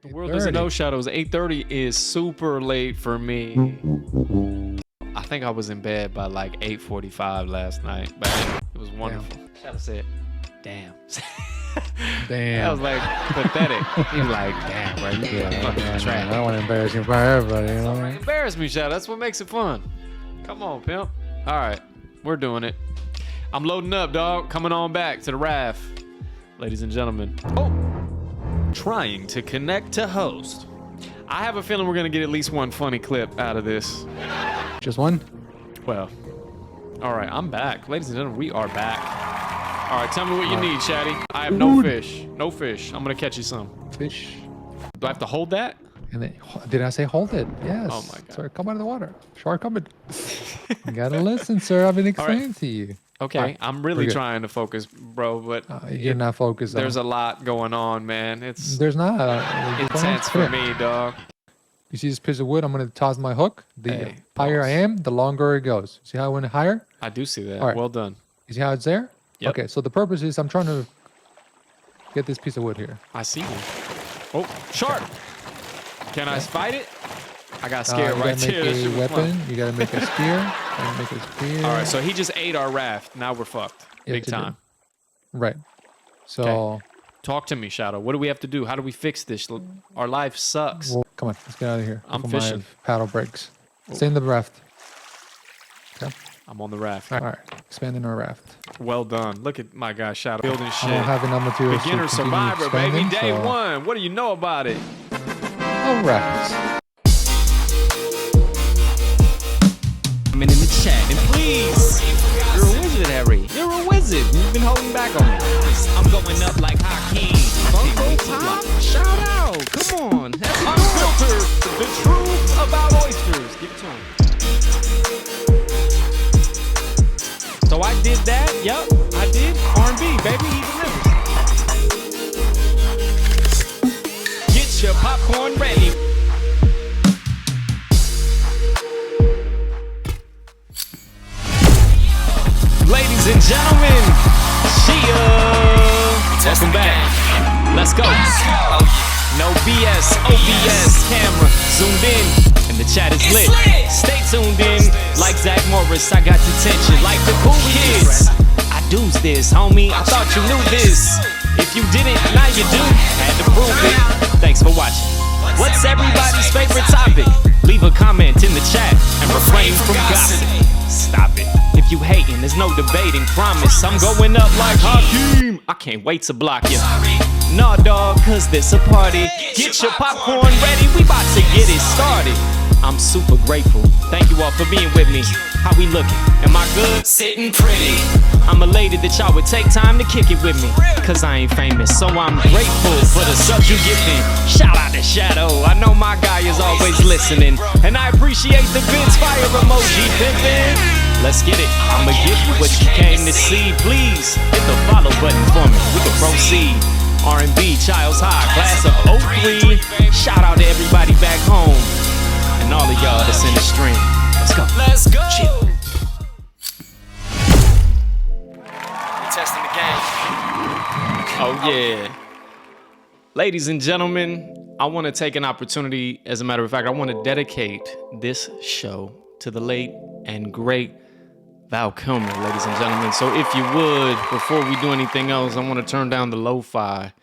The world doesn't know, Shadows. 8:30 is super late for me. I think I was in bed by like 8:45 last night, but it was wonderful. Shadow said, damn. Damn. That was like pathetic. He was like, damn, bro, you fucking trash. I don't want to embarrass you in front of everybody, you know? Embarrass me, Shadow. That's what makes it fun. Come on, pimp. All right, we're doing it. I'm loading up, dog. Coming on back to the Raft. Ladies and gentlemen. Oh, trying to connect to host. I have a feeling we're going to get at least one funny clip out of this. Just one? Well, all right, I'm back. Ladies and gentlemen, we are back. All right, tell me what you need, Chatty. I have no fish. No fish. I'm going to catch you some. Fish. Do I have to hold that? And then, did I say hold it? Yes. Oh my God. Sorry, come out of the water. Shark coming. You gotta listen, sir. I've been explaining to you. Okay, right. I'm really trying to focus, bro, but you're not focused. There's a lot going on, man. There's not. Intense for me, dog. You see this piece of wood? I'm gonna toss my hook. The higher I am, the longer it goes. See how I went higher? I do see that. Right. Well done. You see how it's there? Yep. Okay, so the purpose is I'm trying to get this piece of wood here. I see you. Oh, shark! Can I fight it? I got scared right there. You gotta make a weapon. You gotta make a spear. All right, so he just ate our raft. Now we're fucked. Big time. Right. So talk to me, Shadow. What do we have to do? How do we fix this? Our life sucks. Well, come on, let's get out of here. I'm fishing. Paddle breaks. Stay in the raft. Okay. I'm on the raft. All right, expanding our raft. Well done. Look at my guy, Shadow, building shit. I don't have enough materials. Beginner survivor, baby. Day one. What do you know about it? All right. In the chat, and please, you're a wizard, Harry. You're a wizard. You've been holding back on me. I'm going up like Hakeem. Bunko Top, shout out. Come on, that's unfiltered. The truth about oysters. Give it to him. So I did that. Yup, I did. R&B, baby. He delivers. Get your popcorn ready. Ladies and gentlemen, welcome back. Let's go. No BS, OBS, camera zoomed in, and the chat is lit. Stay tuned in, like Zach Morris. I got detention, like the cool kids. I do's this, homie. I thought you knew this. If you didn't, now you do. Had to prove it. Thanks for watching. What's everybody's favorite topic? Leave a comment in the chat and refrain from gossip. Stop it. If you hating, there's no debating. Promise, I'm going up like Hakeem. I can't wait to block you. Nah, dog, cause this a party. Get your popcorn ready. We about to get it started. I'm super grateful. Thank you all for being with me. How we looking? Am I good? Sitting pretty. I'm elated that y'all would take time to kick it with me. Cause I ain't famous, so I'm grateful for the subs you giving. Shout out to Shadow. I know my guy is always listening. And I appreciate the Vince fire emoji, pimpin'. Let's get it. I'ma give you what you came to see. Please hit the follow button for me. We can proceed. R&B, Child's High, class of 03. Shout out to everybody back home. And all of y'all that's in the stream. Let's go. Let's go. Chill. We're testing the game. Oh, yeah. Ladies and gentlemen, I want to take an opportunity. As a matter of fact, I want to dedicate this show to the late and great Val Kilmer, ladies and gentlemen. So if you would, before we do anything else, I want to turn down the lo-fi.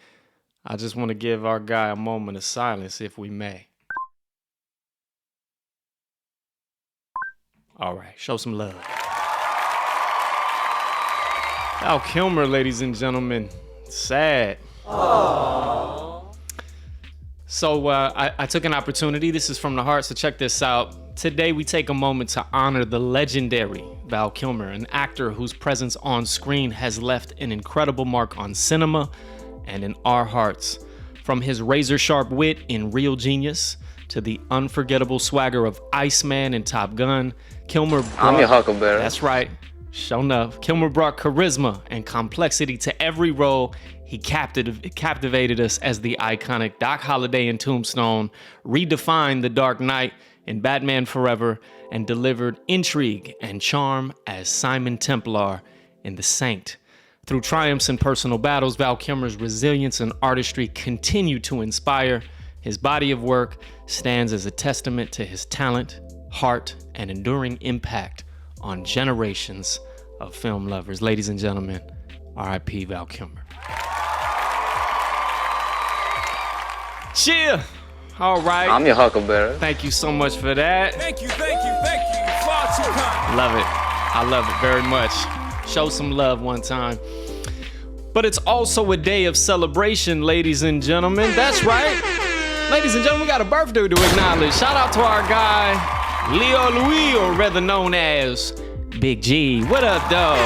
I just want to give our guy a moment of silence, if we may. All right, show some love. Val Kilmer, ladies and gentlemen. Sad. Aww. So I took an opportunity. This is from the heart, so check this out. Today, we take a moment to honor the legendary Val Kilmer, an actor whose presence on screen has left an incredible mark on cinema and in our hearts. From his razor-sharp wit in Real Genius to the unforgettable swagger of Iceman in Top Gun, Kilmer brought... I'm your Huckleberry. That's right. Sure enough. Kilmer brought charisma and complexity to every role. He captivated us as the iconic Doc Holliday in Tombstone, redefined The Dark Knight in Batman Forever, and delivered intrigue and charm as Simon Templar in The Saint. Through triumphs and personal battles, Val Kilmer's resilience and artistry continue to inspire, His body of work stands as a testament to his talent, heart, and enduring impact on generations of film lovers. Ladies and gentlemen, R.I.P. Val Kilmer. Cheer! All right. I'm your huckleberry. Thank you so much for that. Thank you. Far too kind. Love it. I love it very much. Show some love one time. But it's also a day of celebration, ladies and gentlemen. That's right. Ladies and gentlemen, we got a birthday to acknowledge. Shout out to our guy, Liouxloup, or rather known as Big G. What up, dog?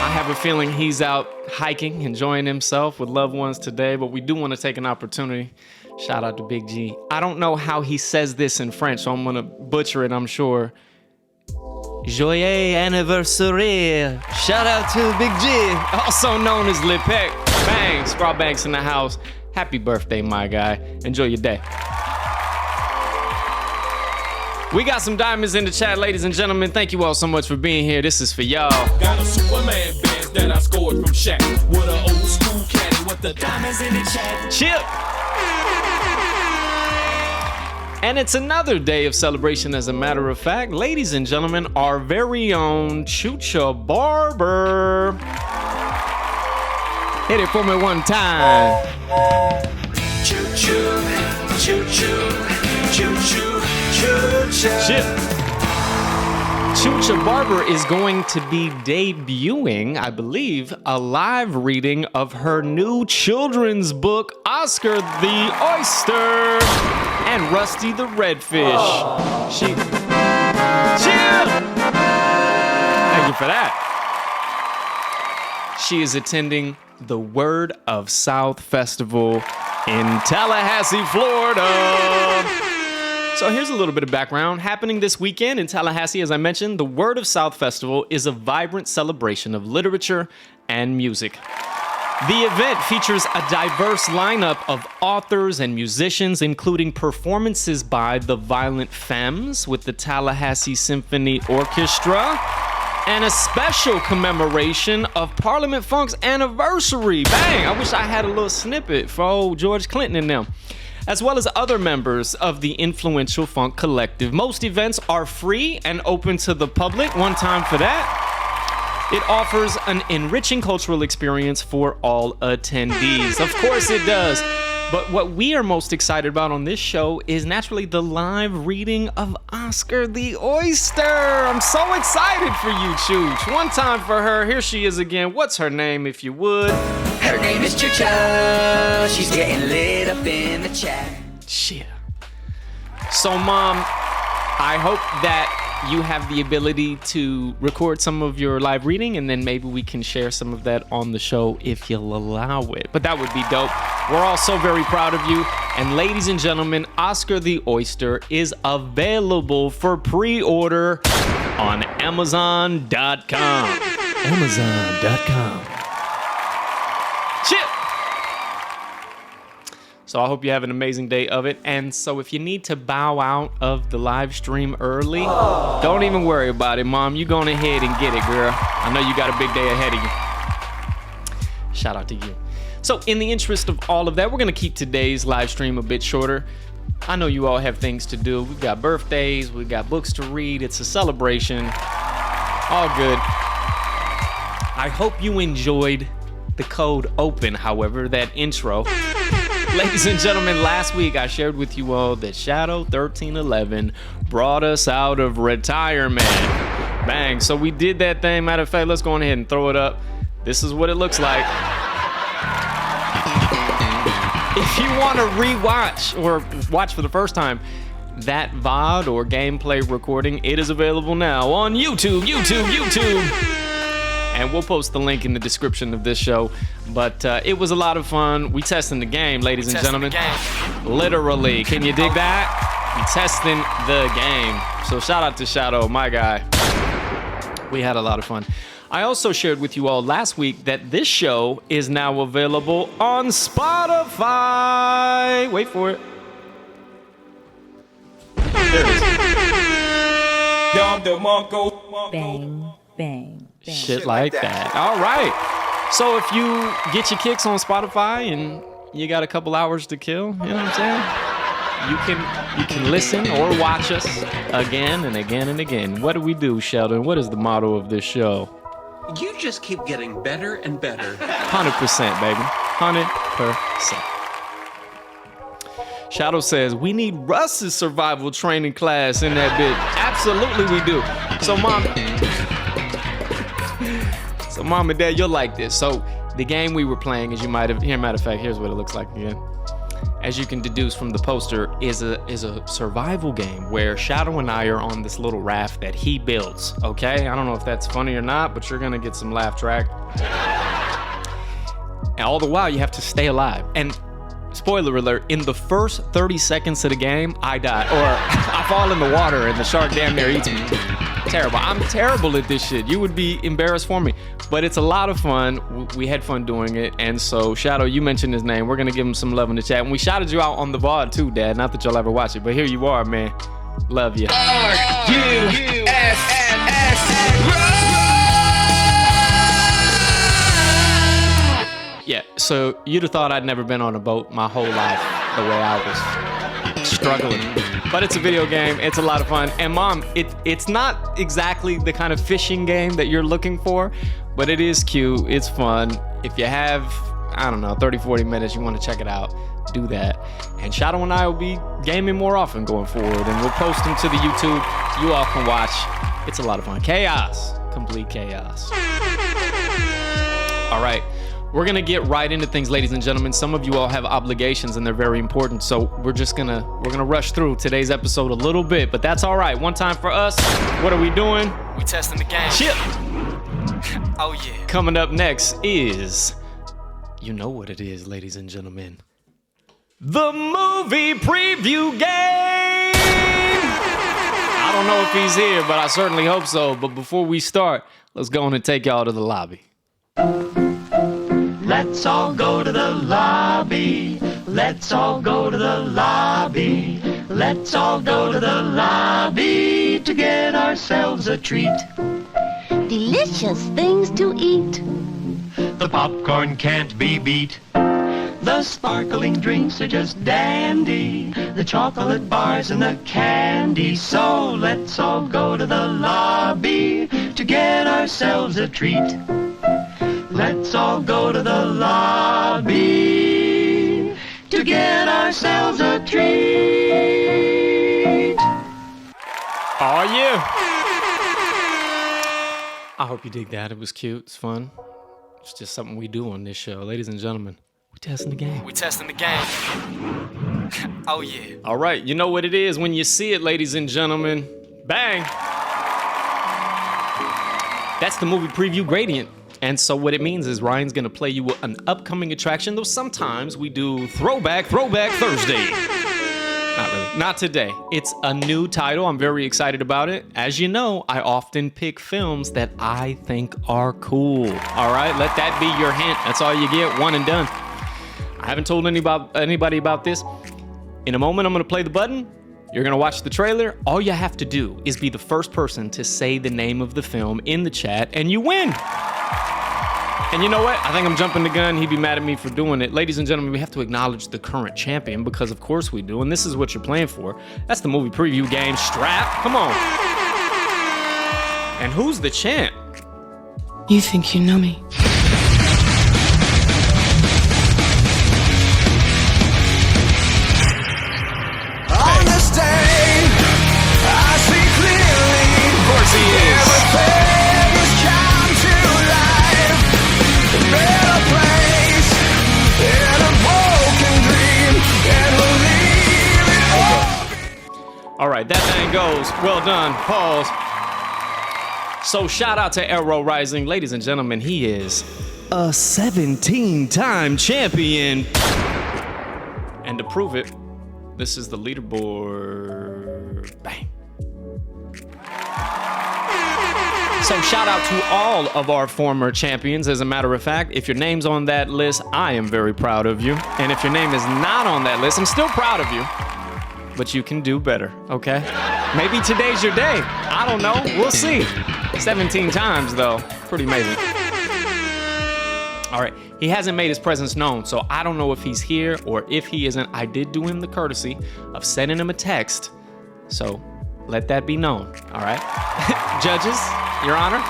I have a feeling he's out hiking, enjoying himself with loved ones today, but we do want to take an opportunity. Shout out to Big G. I don't know how he says this in French, so I'm going to butcher it, I'm sure. Joyeux Anniversaire. Shout out to Big G, also known as LePec. Bang, Scraw Banks in the house. Happy birthday, my guy. Enjoy your day. We got some diamonds in the chat, ladies and gentlemen. Thank you all so much for being here. This is for y'all. Got a Superman Benz that I scored from Shaq. With an old school caddy with the diamonds in the chat. Chip. And it's another day of celebration, as a matter of fact. Ladies and gentlemen, our very own Chucha Barber. Hit it for me one time. Choo-choo, choo-choo, choo-choo, choo-choo. Chip. Chucha Barber is going to be debuting, I believe, a live reading of her new children's book, Oscar the Oyster and Rusty the Redfish. Thank you for that. She is attending the Word of South Festival in Tallahassee, Florida. So here's a little bit of background. Happening this weekend in Tallahassee, as I mentioned, the Word of South Festival is a vibrant celebration of literature and music. The event features a diverse lineup of authors and musicians, including performances by the Violent Femmes with the Tallahassee Symphony Orchestra, and a special commemoration of Parliament Funk's anniversary. Bang! I wish I had a little snippet for old George Clinton and them. As well as other members of the influential funk collective. Most events are free and open to the public. One time for that. It offers an enriching cultural experience for all attendees. Of course it does. But what we are most excited about on this show is naturally the live reading of Oscar the Oyster. I'm so excited for you, Chooch. One time for her. Here she is again. What's her name, if you would? Her name is Chucha. She's getting lit up in the chat. Shit. So, Mom, I hope that you have the ability to record some of your live reading, and then maybe we can share some of that on the show if you'll allow it. But that would be dope. We're all so very proud of you. And ladies and gentlemen, Oscar the Oyster is available for pre-order on Amazon.com. Amazon.com. Chip! So I hope you have an amazing day of it. And so if you need to bow out of the live stream early, don't even worry about it, Mom. You go on ahead and get it, girl. I know you got a big day ahead of you. Shout out to you. So in the interest of all of that, we're going to keep today's live stream a bit shorter. I know you all have things to do. We've got birthdays. We've got books to read. It's a celebration. All good. I hope you enjoyed the code open, however, that intro. Ladies and gentlemen, last week I shared with you all that Shadow 1311 brought us out of retirement. Bang. So we did that thing. Matter of fact, let's go on ahead and throw it up. This is what it looks like. If you want to rewatch or watch for the first time that VOD or gameplay recording, it is available now on YouTube. And we'll post the link in the description of this show. But it was a lot of fun. We testing the game, ladies and gentlemen. Literally. Can you dig that? We testing the game. So shout out to Shadow, my guy. We had a lot of fun. I also shared with you all last week that this show is now available on Spotify. Wait for it. There it is. Bang, bang. Shit like that. All right. So if you get your kicks on Spotify and you got a couple hours to kill. You know what I'm saying? You can listen or watch us again and again and again. What do we do, Sheldon? What is the motto of this show? You just keep getting better and better. 100%, baby. 100%. Shadow says, we need Russ's survival training class in that bitch. Absolutely we do. So mom and dad, you'll like this. So the game we were playing, as you might have, matter of fact, here's what it looks like again. As you can deduce from the poster, is a survival game where Shadow and I are on this little raft that he builds, okay? I don't know if that's funny or not, but you're gonna get some laugh track. And all the while, you have to stay alive. And spoiler alert, in the first 30 seconds of the game, I die. Or I fall in the water and the shark damn near eats me. Terrible. I'm terrible at this shit. You would be embarrassed for me. But it's a lot of fun. We had fun doing it. And so, Shadow, you mentioned his name. We're going to give him some love in the chat. And we shouted you out on the VOD too, Dad. Not that you'll ever watch it, but here you are, man. Love you. Yeah, so you'd have thought I'd never been on a boat my whole life the way I was struggling. But it's a video game, it's a lot of fun. And Mom, it's not exactly the kind of fishing game that you're looking for, but it is cute, it's fun. If you have, I don't know, 30, 40 minutes, you want to check it out, do that. And Shadow and I will be gaming more often going forward, and we'll post them to the YouTube. You all can watch. It's a lot of fun. Chaos, complete chaos. All right. We're gonna get right into things, ladies and gentlemen. Some of you all have obligations and they're very important, so we're gonna rush through today's episode a little bit, but that's all right. One time for us. What are we doing? We testing the game. Chip. Oh yeah. Coming up next is, you know what it is, ladies and gentlemen. The movie preview game. I don't know if he's here, but I certainly hope so. But before we start, let's go on and take y'all to the lobby. Let's all go to the lobby. Let's all go to the lobby. Let's all go to the lobby to get ourselves a treat. Delicious things to eat. The popcorn can't be beat. The sparkling drinks are just dandy. The chocolate bars and the candy. So let's all go to the lobby to get ourselves a treat. Let's all go to the lobby to get ourselves a treat. Oh, yeah. I hope you dig that. It was cute. It's fun. It's just something we do on this show. Ladies and gentlemen, we testing the game. We testing the game. Oh, yeah. All right. You know what it is when you see it, ladies and gentlemen. Bang. That's the movie preview gradient. And so what it means is Ryan's gonna play you an upcoming attraction, though sometimes we do Throwback Thursday. Not really, not today. It's a new title, I'm very excited about it. As you know, I often pick films that I think are cool. All right, let that be your hint. That's all you get, one and done. I haven't told anybody about this. In a moment, I'm gonna play the button. You're gonna watch the trailer. All you have to do is be the first person to say the name of the film in the chat, and you win. And you know what? I think I'm jumping the gun. He'd be mad at me for doing it. Ladies and gentlemen, we have to acknowledge the current champion because of course we do. And this is what you're playing for. That's the movie preview game strap. Come on. And who's the champ? You think you know me? On the stage, I see clearly. Of course he is. Everything has come to life. A better place in a broken dream, and we'll leave it all. All right, that thing goes. Well done. Pause. So shout out to AeroRising. Ladies and gentlemen, he is a 17-time champion. And to prove it, this is the leaderboard. Bang. So shout out to all of our former champions. As a matter of fact, if your name's on that list, I am very proud of you. And if your name is not on that list, I'm still proud of you. But you can do better, okay? Maybe today's your day. I don't know. We'll see. 17 times, though. Pretty amazing. All right, he hasn't made his presence known, so I don't know if he's here or if he isn't. I did do him the courtesy of sending him a text, so let that be known, all right? Judges, Your Honor.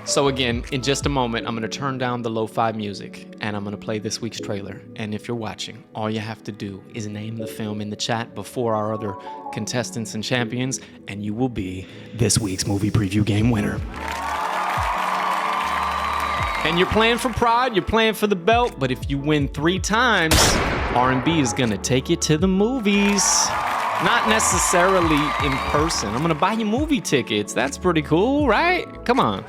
So again, in just a moment, I'm gonna turn down the lo-fi music and I'm gonna play this week's trailer. And if you're watching, all you have to do is name the film in the chat before our other contestants and champions, and you will be this week's movie preview game winner. And you're playing for pride, you're playing for the belt, but if you win 3 times, R&B is gonna take you to the movies. Not necessarily in person. I'm gonna buy you movie tickets. That's pretty cool, right? Come on.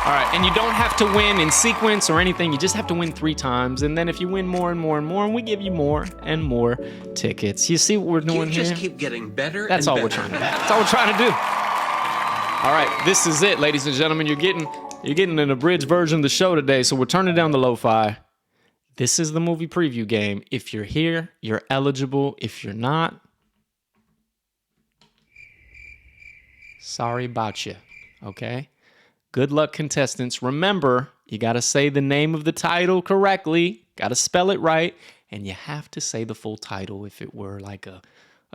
All right, and you don't have to win in sequence or anything. You just have to win 3 times. And then if you win more and more and more, we give you more and more tickets. You see what we're doing here? You just keep getting better That's and all better. we're trying to do. That's all we're trying to do. All right, this is it, ladies and gentlemen. You're getting an abridged version of the show today, so we're turning down the lo-fi. This is the movie preview game. If you're here, you're eligible. If you're not, sorry about you, okay? Good luck, contestants. Remember, you got to say the name of the title correctly, got to spell it right, and you have to say the full title if it were like a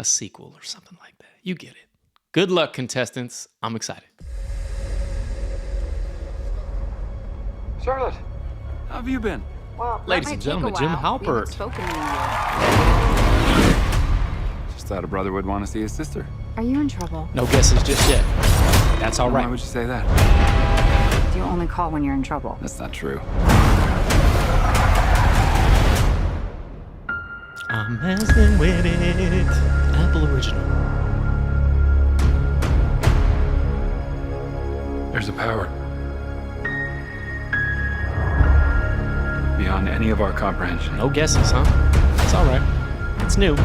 sequel or something like that. You get it. Good luck, contestants. I'm excited. Charlotte, how have you been? Well, ladies and gentlemen, Jim Halpert. Just thought a brother would want to see his sister. Are you in trouble? No guesses just yet. That's all right. Why would you say that? Do you only call when you're in trouble? That's not true. I'm messing with it. Apple Original. There's a power beyond any of our comprehension. No guesses, huh? It's all right. It's new.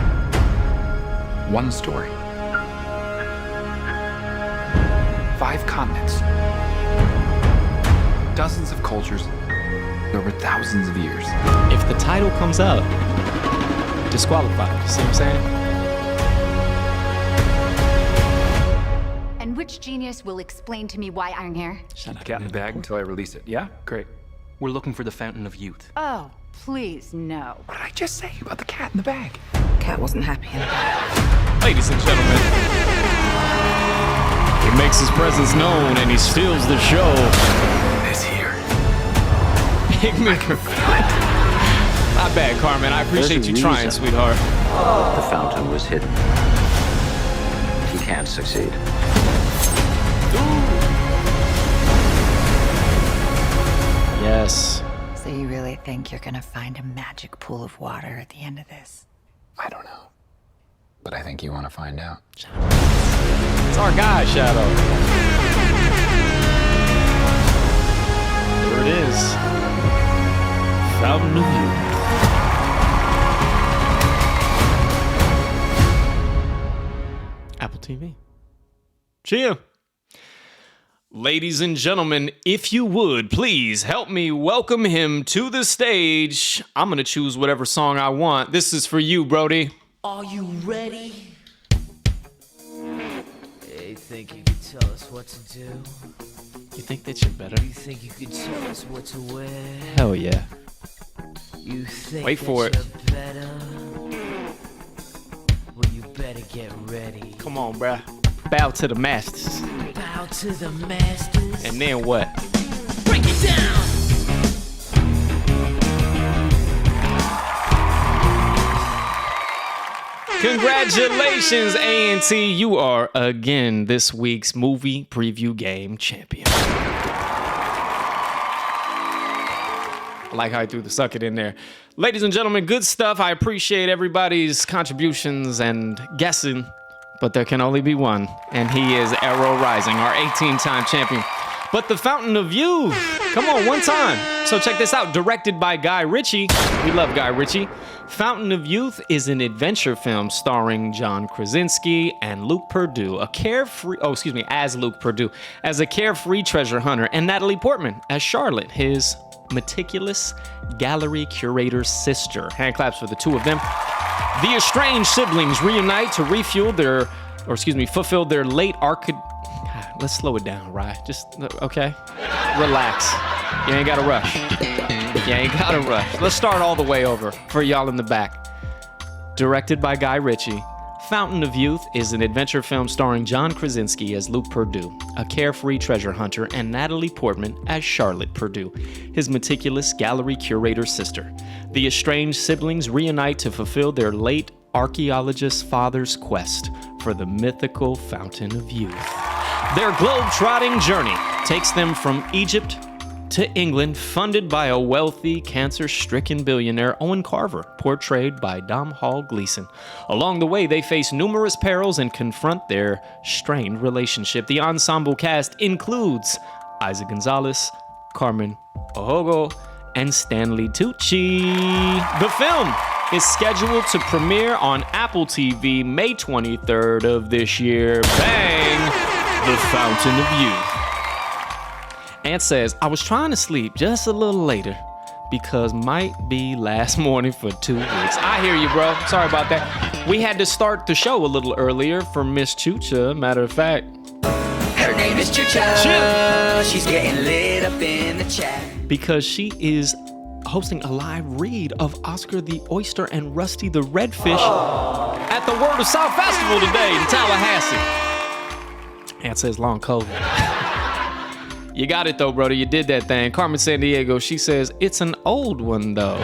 One story. 5 continents. Dozens of cultures over thousands of years. If the title comes up, disqualified. See what I'm saying? And which genius will explain to me why I'm here? Shut up. Cat in the bag until I release it. Yeah? Great. We're looking for the Fountain of Youth. Oh, please, no. What did I just say about the cat in the bag? Cat wasn't happy in the bag. Ladies and gentlemen, he makes his presence known and he steals the show. It's here. Not bad, Carmen. I appreciate you trying, sweetheart. The fountain was hidden. He can't succeed. Yes. So you really think you're gonna find a magic pool of water at the end of this? I don't know. But I think you want to find out. It's our guy, Shadow. There it is. Fountain of Youth. Apple TV. Cheer. Ladies and gentlemen, if you would, please help me welcome him to the stage. I'm going to choose whatever song I want. This is for you, Brody. Are you ready? Hey, think you could tell us what to do? You think that you're better? You think you could tell us what to wear? Hell yeah. You think wait for it. You're better? Well, you better get ready. Come on, bruh. Bow to the masters. Bow to the masters. And then what? Break it down! Congratulations, A&T. You are again this week's movie preview game champion. I like how I threw the suck it in there. Ladies and gentlemen, good stuff. I appreciate everybody's contributions and guessing, but there can only be one, and he is AeroRising, our 18-time champion. But The Fountain of Youth, come on, one time. So check this out, directed by Guy Ritchie. We love Guy Ritchie. Fountain of Youth is an adventure film starring John Krasinski and Luke Perdue, as Luke Perdue, as a carefree treasure hunter, and Natalie Portman as Charlotte, his meticulous gallery curator's sister. Hand claps for the two of them. The estranged siblings reunite to fulfill their late Let's slow it down, right? Just, okay? Relax. You ain't gotta rush. You ain't gotta rush. Let's start all the way over for y'all in the back. Directed by Guy Ritchie, Fountain of Youth is an adventure film starring John Krasinski as Luke Perdue, a carefree treasure hunter, and Natalie Portman as Charlotte Perdue, his meticulous gallery curator sister. The estranged siblings reunite to fulfill their late archaeologist's father's quest for the mythical Fountain of Youth. Their globe-trotting journey takes them from Egypt to England, funded by a wealthy, cancer-stricken billionaire, Owen Carver, portrayed by Domhnall Gleeson. Along the way, they face numerous perils and confront their strained relationship. The ensemble cast includes Isa Gonzalez, Carmen Ohogo, and Stanley Tucci. The film is scheduled to premiere on Apple TV May 23rd of this year. Bang! The Fountain of Youth. Aunt says, I was trying to sleep just a little later because might be last morning for 2 weeks. I hear you, bro. Sorry about that. We had to start the show a little earlier for Miss Chucha, matter of fact. Her name is Chucha. She's getting lit up in the chat. Because she is hosting a live read of Oscar the Oyster and Rusty the Redfish at the Word of South Festival today in Tallahassee. Aunt says long COVID. You got it though, brother. You did that thing. Carmen San Diego, she says, it's an old one though.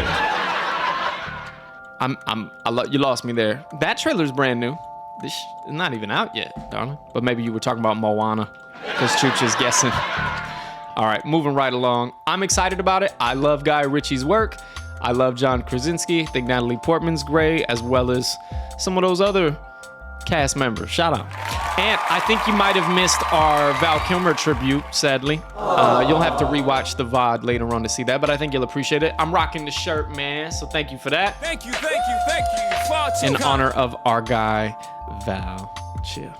You lost me there. That trailer's brand new. This is not even out yet, darling. But maybe you were talking about Moana, because Chucha's guessing. All right, moving right along. I'm excited about it. I love Guy Ritchie's work. I love John Krasinski. I think Natalie Portman's great, as well as some of those other cast members. Shout out. And I think you might have missed our Val Kilmer tribute, sadly. You'll have to rewatch the VOD later on to see that, but I think you'll appreciate it. I'm rocking the shirt, man, so thank you for that. Thank you. Far too In kind. honor of our guy, Val. Chill.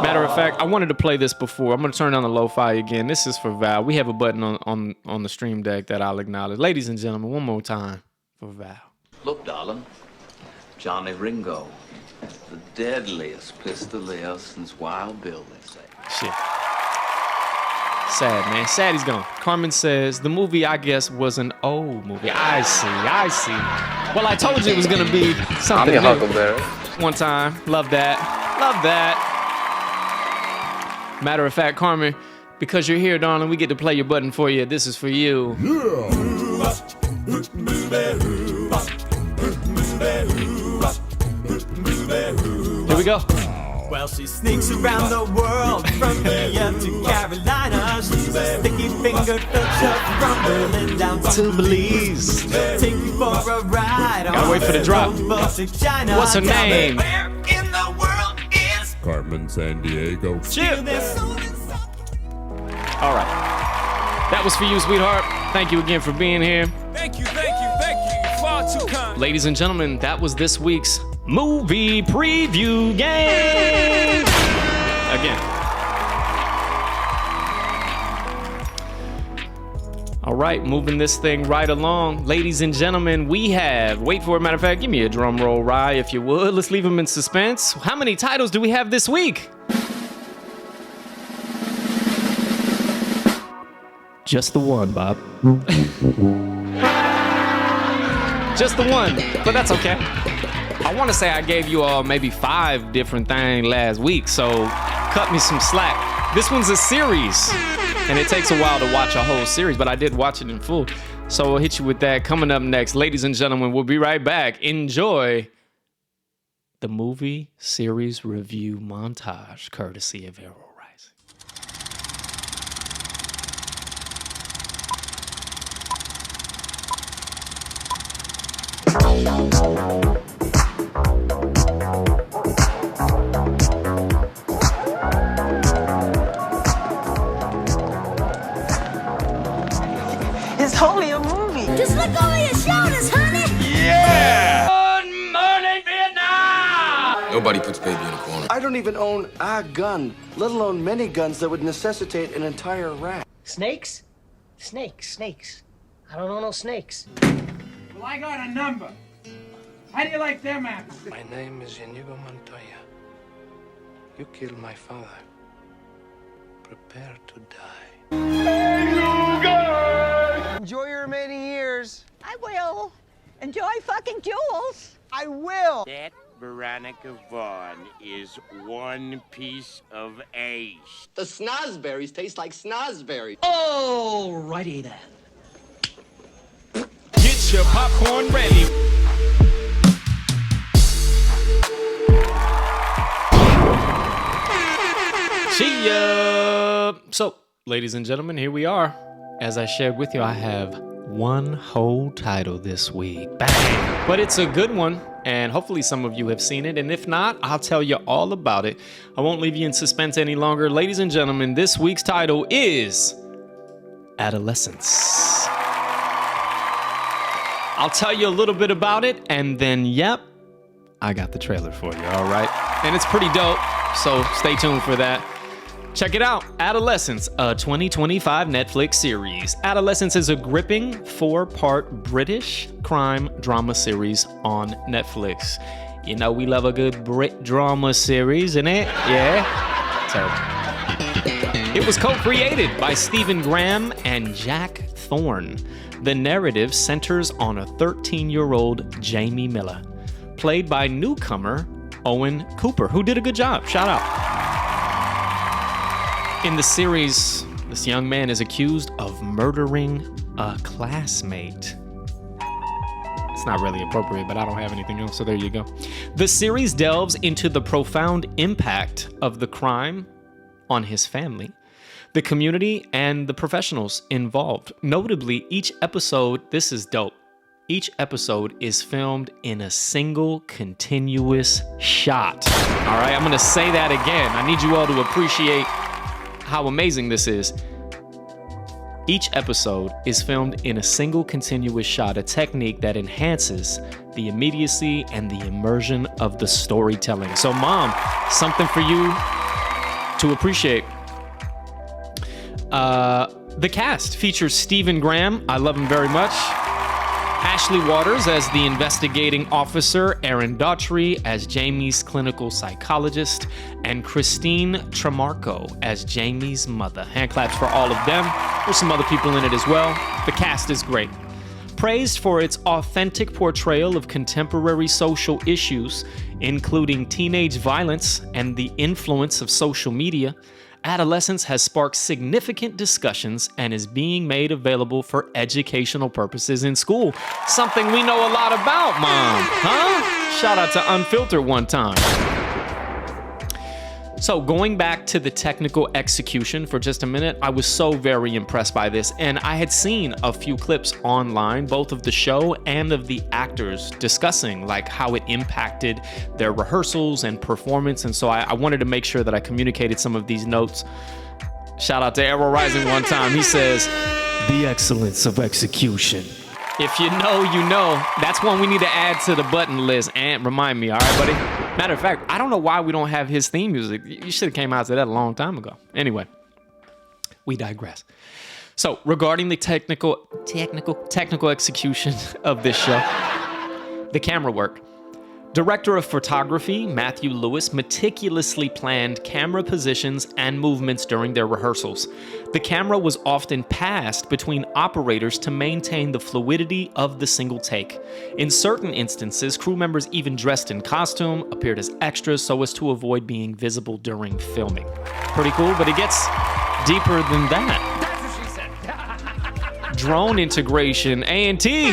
Matter of fact, I wanted to play this before. I'm going to turn on the lo-fi again. This is for Val. We have a button on the stream deck that I'll acknowledge. Ladies and gentlemen, one more time for Val. Look, darling. Johnny Ringo. The deadliest pistolet since Wild Bill, they say. Shit. Sad, man. Sad he's gone. Carmen says, the movie, I guess, was an old movie. I see. Well, I told you it was going to be something I'm your new. Huckleberry. One time. Love that. Matter of fact, Carmen, because you're here, darling, we get to play your button for you. This is for you. Here we go. Well, she sneaks around the world from India to Carolina. She's a sticky finger culture from Berlin down to Belize. Take you for a ride. Gotta wait for the drop. China. What's her name? Where in the world is Carmen San Diego? Chill. All right. That was for you, sweetheart. Thank you again for being here. Thank you. Far too kind. Ladies and gentlemen, that was this week's movie preview game. Again. All right, moving this thing right along. Ladies and gentlemen, we have, wait for it, matter of fact, give me a drum roll, Rye, if you would. Let's leave them in suspense. How many titles do we have this week? Just the one, Bob. Just the one, but that's okay. I want to say I gave you all maybe 5 different things last week, so cut me some slack. This one's a series, and it takes a while to watch a whole series, but I did watch it in full. So we'll hit you with that coming up next. Ladies and gentlemen, we'll be right back. Enjoy the movie series review montage, courtesy of AeroRising. It's only a movie. Just look over your shoulders, honey. Yeah! Good morning, Vietnam! Nobody puts baby in a corner. I don't even own a gun, let alone many guns that would necessitate an entire raft. Snakes? Snakes. I don't know no snakes. Well, I got a number. How do you like them apples? My name is Inigo Montoya. You killed my father. Prepare to die. good! Enjoy your remaining years. I will. Enjoy fucking Jules. I will. That Veronica Vaughn is one piece of ace. The snozberries taste like snozberries. Alrighty then. Get your popcorn ready. See ya. So, ladies and gentlemen, here we are. As I shared with you, I have one whole title this week. Bang! But it's a good one, and hopefully some of you have seen it. And if not, I'll tell you all about it. I won't leave you in suspense any longer. Ladies and gentlemen, this week's title is Adolescence. I'll tell you a little bit about it, and then, yep, I got the trailer for you, all right? And it's pretty dope, so stay tuned for that. Check it out, Adolescence, a 2025 Netflix series. Adolescence is a gripping 4-part British crime drama series on Netflix. You know we love a good Brit drama series, innit? Yeah? So, it was co-created by Stephen Graham and Jack Thorne. The narrative centers on a 13-year-old Jamie Miller, played by newcomer Owen Cooper, who did a good job. Shout out. In the series, this young man is accused of murdering a classmate. It's not really appropriate, but I don't have anything else, so there you go. The series delves into the profound impact of the crime on his family, the community, and the professionals involved. Notably, each episode, this is dope, each episode is filmed in a single continuous shot. All right, I'm gonna say that again. I need you all to appreciate how amazing this is. Each episode is filmed in a single continuous shot, a technique that enhances the immediacy and the immersion of the storytelling. So, Mom, something for you to appreciate. The cast features Stephen Graham. I love him very much. Ashley Waters as the investigating officer, Aaron Daughtry as Jamie's clinical psychologist, and Christine Tremarco as Jamie's mother. Hand claps for all of them. There's some other people in it as well. The cast is great. Praised for its authentic portrayal of contemporary social issues, including teenage violence and the influence of social media, Adolescence has sparked significant discussions and is being made available for educational purposes in school. Something we know a lot about, Mom. Huh? Shout out to Unfiltered one time. So going back to the technical execution for just a minute, I was so very impressed by this. And I had seen a few clips online, both of the show and of the actors discussing like how it impacted their rehearsals and performance. And so I wanted to make sure that I communicated some of these notes. Shout out to AeroRising one time. He says, the excellence of execution. If you know, you know. That's one we need to add to the button list. And remind me, all right, buddy? Matter of fact, I don't know why we don't have his theme music. You should have came out to that a long time ago. Anyway, we digress. So, regarding the technical execution of this show, the camera work. Director of photography, Matthew Lewis, meticulously planned camera positions and movements during their rehearsals. The camera was often passed between operators to maintain the fluidity of the single take. In certain instances, crew members even dressed in costume, appeared as extras so as to avoid being visible during filming. Pretty cool, but it gets deeper than that. That's what she said. Drone integration, A&T.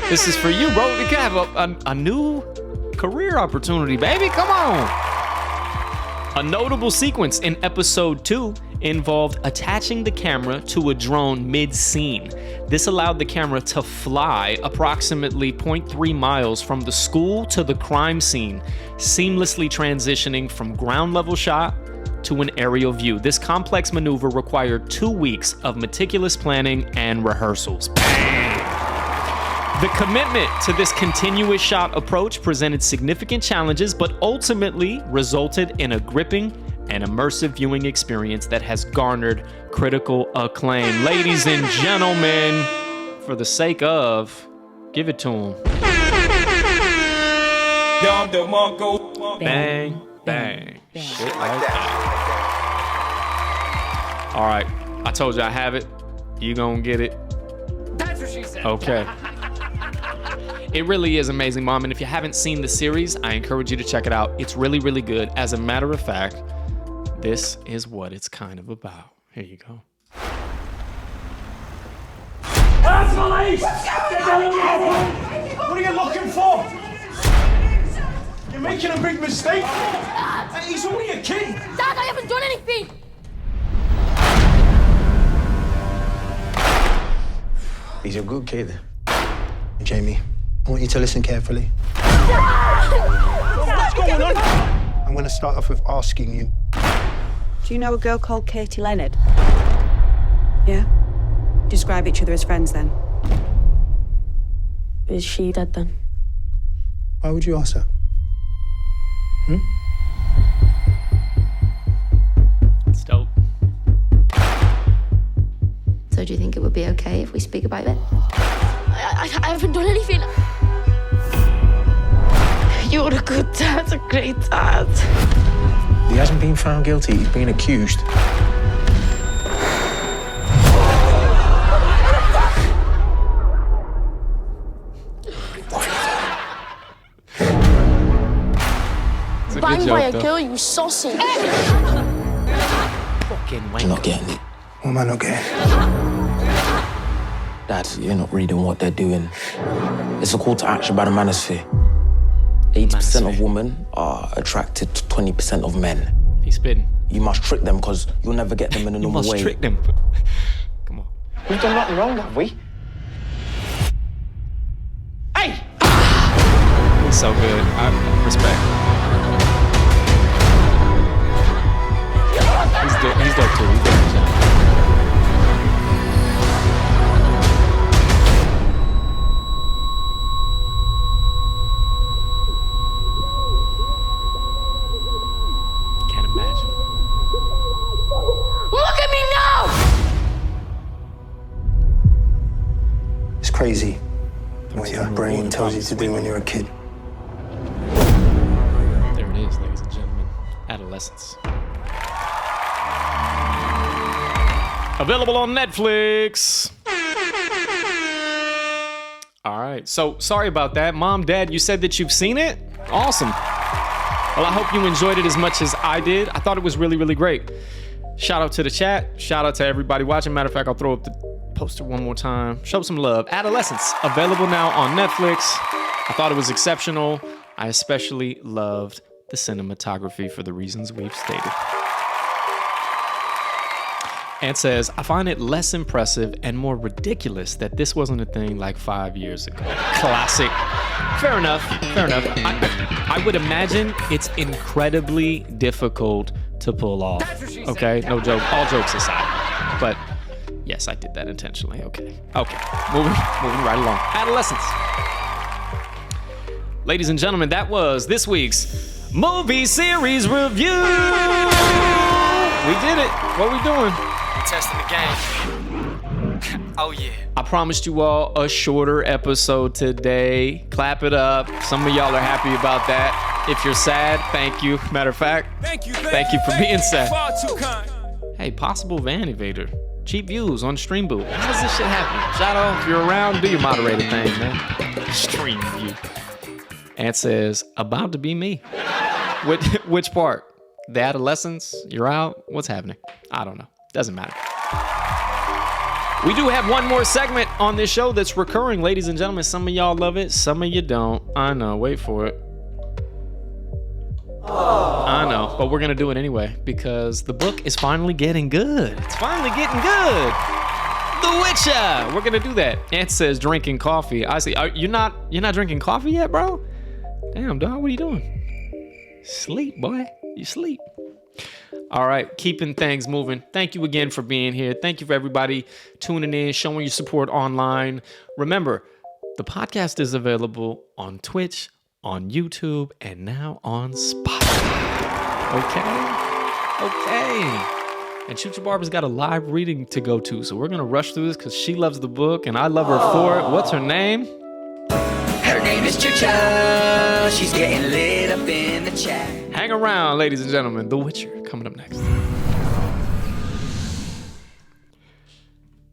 This is for you, bro. You can have a new career opportunity, baby. Come on. A notable sequence in episode 2 involved attaching the camera to a drone mid-scene. This allowed the camera to fly approximately 0.3 miles from the school to the crime scene, seamlessly transitioning from ground level shot to an aerial view. This complex maneuver required 2 weeks of meticulous planning and rehearsals. Bang! The commitment to this continuous shot approach presented significant challenges, but ultimately resulted in a gripping and immersive viewing experience that has garnered critical acclaim. Ladies and gentlemen, for the sake of, give it to him. Bang, bang. Shit like that. All right, I told you I have it. You gonna get it? That's what she said. Okay. It really is amazing, Mom. And if you haven't seen the series, I encourage you to check it out. It's really, really good. As a matter of fact, this is what it's kind of about. Here you go. That's police! What are you looking for? You're making a big mistake. He's only a kid. Dad, I haven't done anything. He's a good kid. Jamie, I want you to listen carefully. What's going on? I'm going to start off with asking you. Do you know a girl called Katie Leonard? Yeah? Describe each other as friends then. Is she dead then? Why would you ask her? It's dope. So do you think it would be okay if we speak about it? I haven't done anything. You're a good dad, a great dad. He hasn't been found guilty, he's been accused. Banged by a girl, you sausage. Fucking wank. I'm not getting it. What am I not getting? Dad, you're not reading what they're doing. It's a call to action by the manosphere. 80% of women are attracted to 20% of men. He's spitting. You must trick them because you'll never get them in a normal way. You must trick them. Come on. We've done nothing wrong, have we? Hey! He's so good. I respect. He's dope too. He's dope too. Can't imagine. Look at me now! It's crazy what your brain tells you to do when you're a kid. There it is, ladies and gentlemen. Adolescence. Available on Netflix. All right. So sorry about that. Mom, Dad, you said that you've seen it? Awesome. Well, I hope you enjoyed it as much as I did. I thought it was really, really great. Shout out to the chat. Shout out to everybody watching. Matter of fact, I'll throw up the poster one more time. Show some love. Adolescence, available now on Netflix. I thought it was exceptional. I especially loved the cinematography for the reasons we've stated. And says, I find it less impressive and more ridiculous that this wasn't a thing like 5 years ago. Classic. Fair enough. Fair enough. I would imagine it's incredibly difficult to pull off. Okay, no joke. All jokes aside. But yes, I did that intentionally. Okay. Moving right along. Adolescence. Ladies and gentlemen, that was this week's movie series review. We did it. What we doing? Testing the game. Oh yeah. I promised you all a shorter episode today. Clap it up. Some of y'all are happy about that. If you're sad, thank you. Matter of fact, thank you for being sad. Far too kind. Hey, possible van evader. Cheap views on Stream Boot. How does this shit happen? Shout out if you're around, do your moderator thing, man. Stream View. And says, about to be me. Which part? The adolescence? You're out? What's happening? I don't know. Doesn't matter. We do have one more segment on this show that's recurring, ladies and gentlemen. Some of y'all love it, some of you don't. I know, wait for it. I know, but we're gonna do it anyway because the book is finally getting good. It's finally getting good. The Witcher. We're gonna do that. It says drinking coffee. I see. You're not drinking coffee yet, bro? Damn, dog. What are you doing? Sleep, boy. You sleep. All right, keeping things moving. Thank you again for being here. Thank you for everybody tuning in, showing your support online. Remember, the podcast is available on Twitch, on YouTube, and now on Spotify. Okay. And Chucha Barber's got a live reading to go to, so we're gonna rush through this because she loves the book and I love her for it. What's her name? Her name is Chucha. She's getting lit up in the chat. Hang around, ladies and gentlemen. The Witcher coming up next.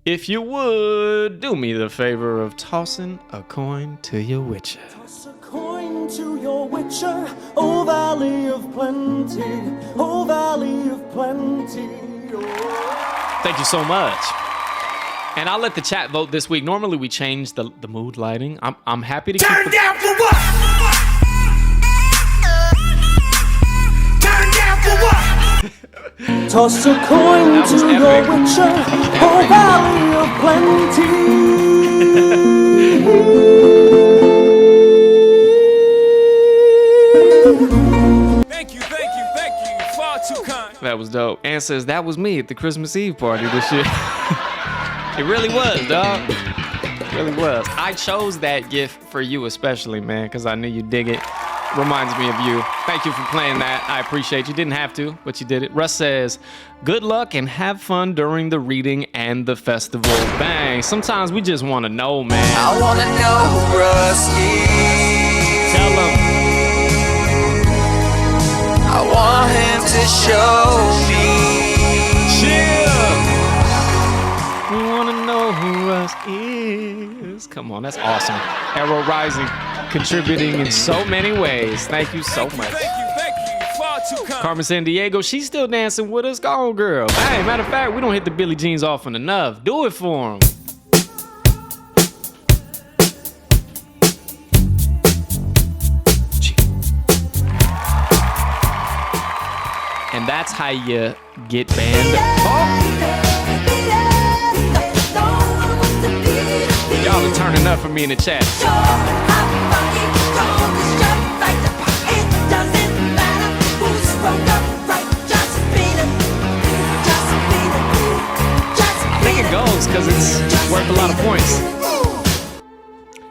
If you would, do me the favor of tossing a coin to your witcher. Toss a coin to your witcher, oh valley of plenty, oh valley of plenty. Oh. Thank you so much. And I'll let the chat vote this week. Normally we change the mood lighting. I'm happy to Turn keep down for what? Turn down for what? Toss a coin to your witcher, oh valley of plenty. Thank you, far too kind. That was dope. Ann says that was me at the Christmas Eve party this year. It really was, dog. It really was. I chose that gift for you especially, man, because I knew you dig it. Reminds me of you. Thank you for playing that. I appreciate you. Didn't have to, but you did it. Russ says, good luck and have fun during the reading and the festival. Bang. Sometimes we just want to know, man. I wanna know who Russ is. Tell him. I want him to show me. Chill. We want to know who Russ is. Come on, that's awesome. AeroRising contributing in so many ways. Thank you so much. Thank you, far too kind. Carmen San Diego, she's still dancing with us. Go on, girl. Hey, matter of fact, we don't hit the Billie Jeans often enough. Do it for them. And that's how you get banned. Y'all are turning up for me in the chat. I think it goes because it's worth a lot of points.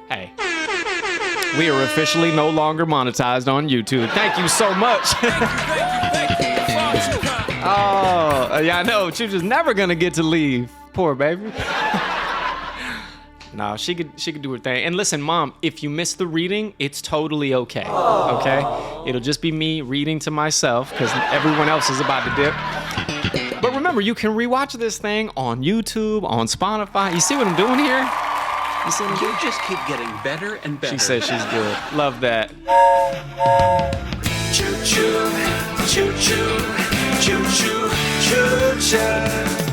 Hey, we are officially no longer monetized on YouTube. Thank you so much. Oh, yeah, I know. Chucha's never gonna get to leave. Poor baby. No, she could do her thing. And listen, Mom, if you miss the reading, it's totally okay. Okay? It'll just be me reading to myself because everyone else is about to dip. But remember, you can rewatch this thing on YouTube, on Spotify. You see what I'm doing here? You see what I'm doing? You just keep getting better and better. She says she's good. Love that. Choo-choo, choo-choo, choo-choo, choo-choo.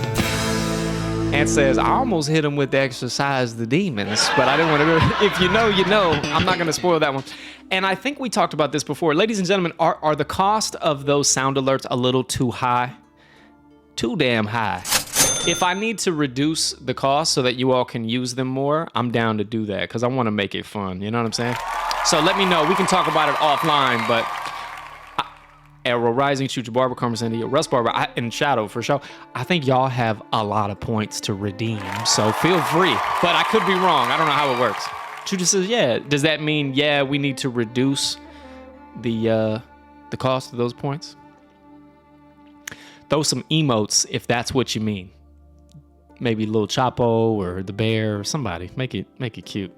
And says, I almost hit him with the exercise the demons, but I didn't want to. If you know, you know. I'm not going to spoil that one. And I think we talked about this before. Ladies and gentlemen, are the cost of those sound alerts a little too high? Too damn high. If I need to reduce the cost so that you all can use them more, I'm down to do that because I want to make it fun. You know what I'm saying? So let me know. We can talk about it offline, but AeroRising, Chucha, Barber, Carmen San Diego, Russ Barber, and Shadow for sure. I think y'all have a lot of points to redeem, so feel free. But I could be wrong. I don't know how it works. Chucha says, yeah. Does that mean, yeah, we need to reduce the cost of those points? Throw some emotes if that's what you mean. Maybe Lil Chapo or the bear or somebody. Make it cute.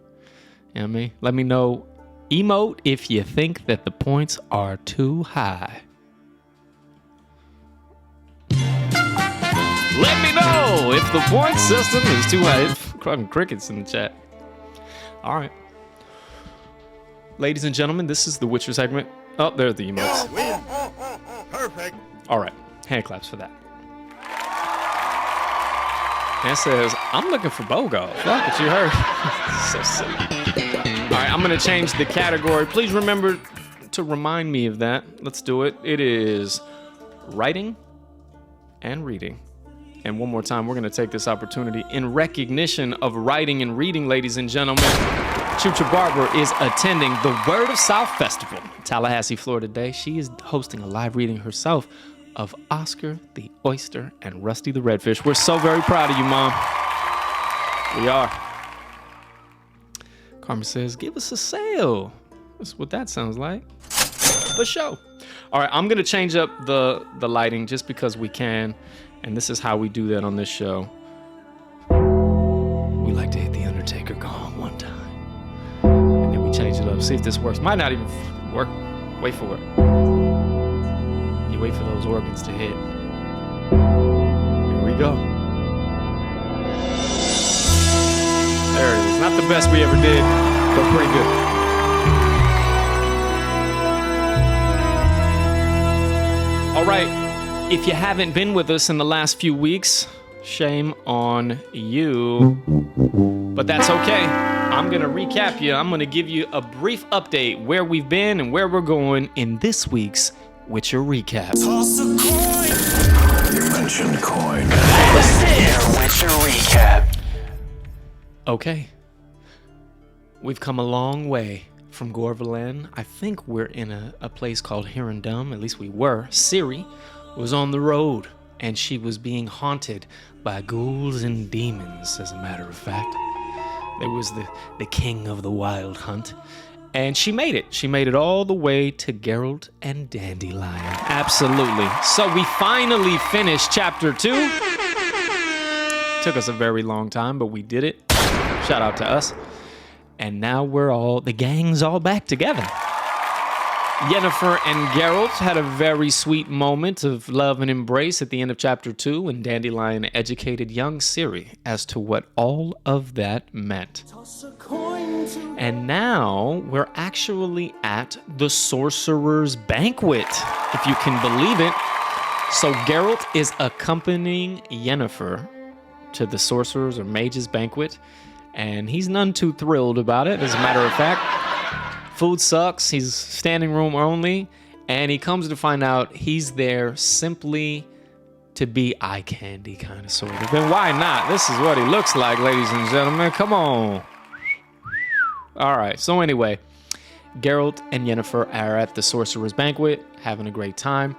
You know what I mean? Let me know. Emote if you think that the points are too high. Let me know if the point system is too high. It's crickets in the chat. All right. Ladies and gentlemen, this is the Witcher segment. Oh, there's the emotes. Perfect. All right. Hand claps for that. And says, I'm looking for Bogo. Fuck what you heard. So silly. All right, I'm going to change the category. Please remember to remind me of that. Let's do it. It is writing and reading. And one more time, we're going to take this opportunity in recognition of writing and reading, ladies and gentlemen. Chucha Barber is attending the Word of South Festival in Tallahassee, Florida today. She is hosting a live reading herself of Oscar the Oyster and Rusty the Redfish. We're so very proud of you, Mom. We are. Carmen says, give us a sale. That's what that sounds like. For sure. All right, I'm going to change up the lighting just because we can. And this is how we do that on this show. We like to hit the Undertaker gong one time. And then we change it up. See if this works. Might not even work. Wait for it. You wait for those organs to hit. Here we go. Not the best we ever did, but pretty good. All right, if you haven't been with us in the last few weeks, shame on you, but that's okay. I'm gonna recap you. I'm gonna give you a brief update where we've been and where we're going in this week's Witcher recap. Toss a coin. You mentioned coin. Witcher recap. Okay. We've come a long way from Gorvalan. I think we're in a place called Hirondum. At least we were. Ciri was on the road, and she was being haunted by ghouls and demons, as a matter of fact. There was the king of the wild hunt. And she made it. She made it all the way to Geralt and Dandelion. Absolutely. So we finally finished chapter 2. Took us a very long time, but we did it. Shout out to us. And now the gang's all back together. Yennifer and Geralt had a very sweet moment of love and embrace at the end of chapter 2 when Dandelion educated young Ciri as to what all of that meant. And now we're actually at the sorcerer's banquet, if you can believe it. So Geralt is accompanying Yennifer to the sorcerer's or mage's banquet, and he's none too thrilled about it, as a matter of fact. Food sucks, he's standing room only, and he comes to find out he's there simply to be eye candy, kind of, sort of. And why not? This is what he looks like, ladies and gentlemen. Come on. All right, so anyway, Geralt and Yennifer are at the sorcerer's banquet, having a great time.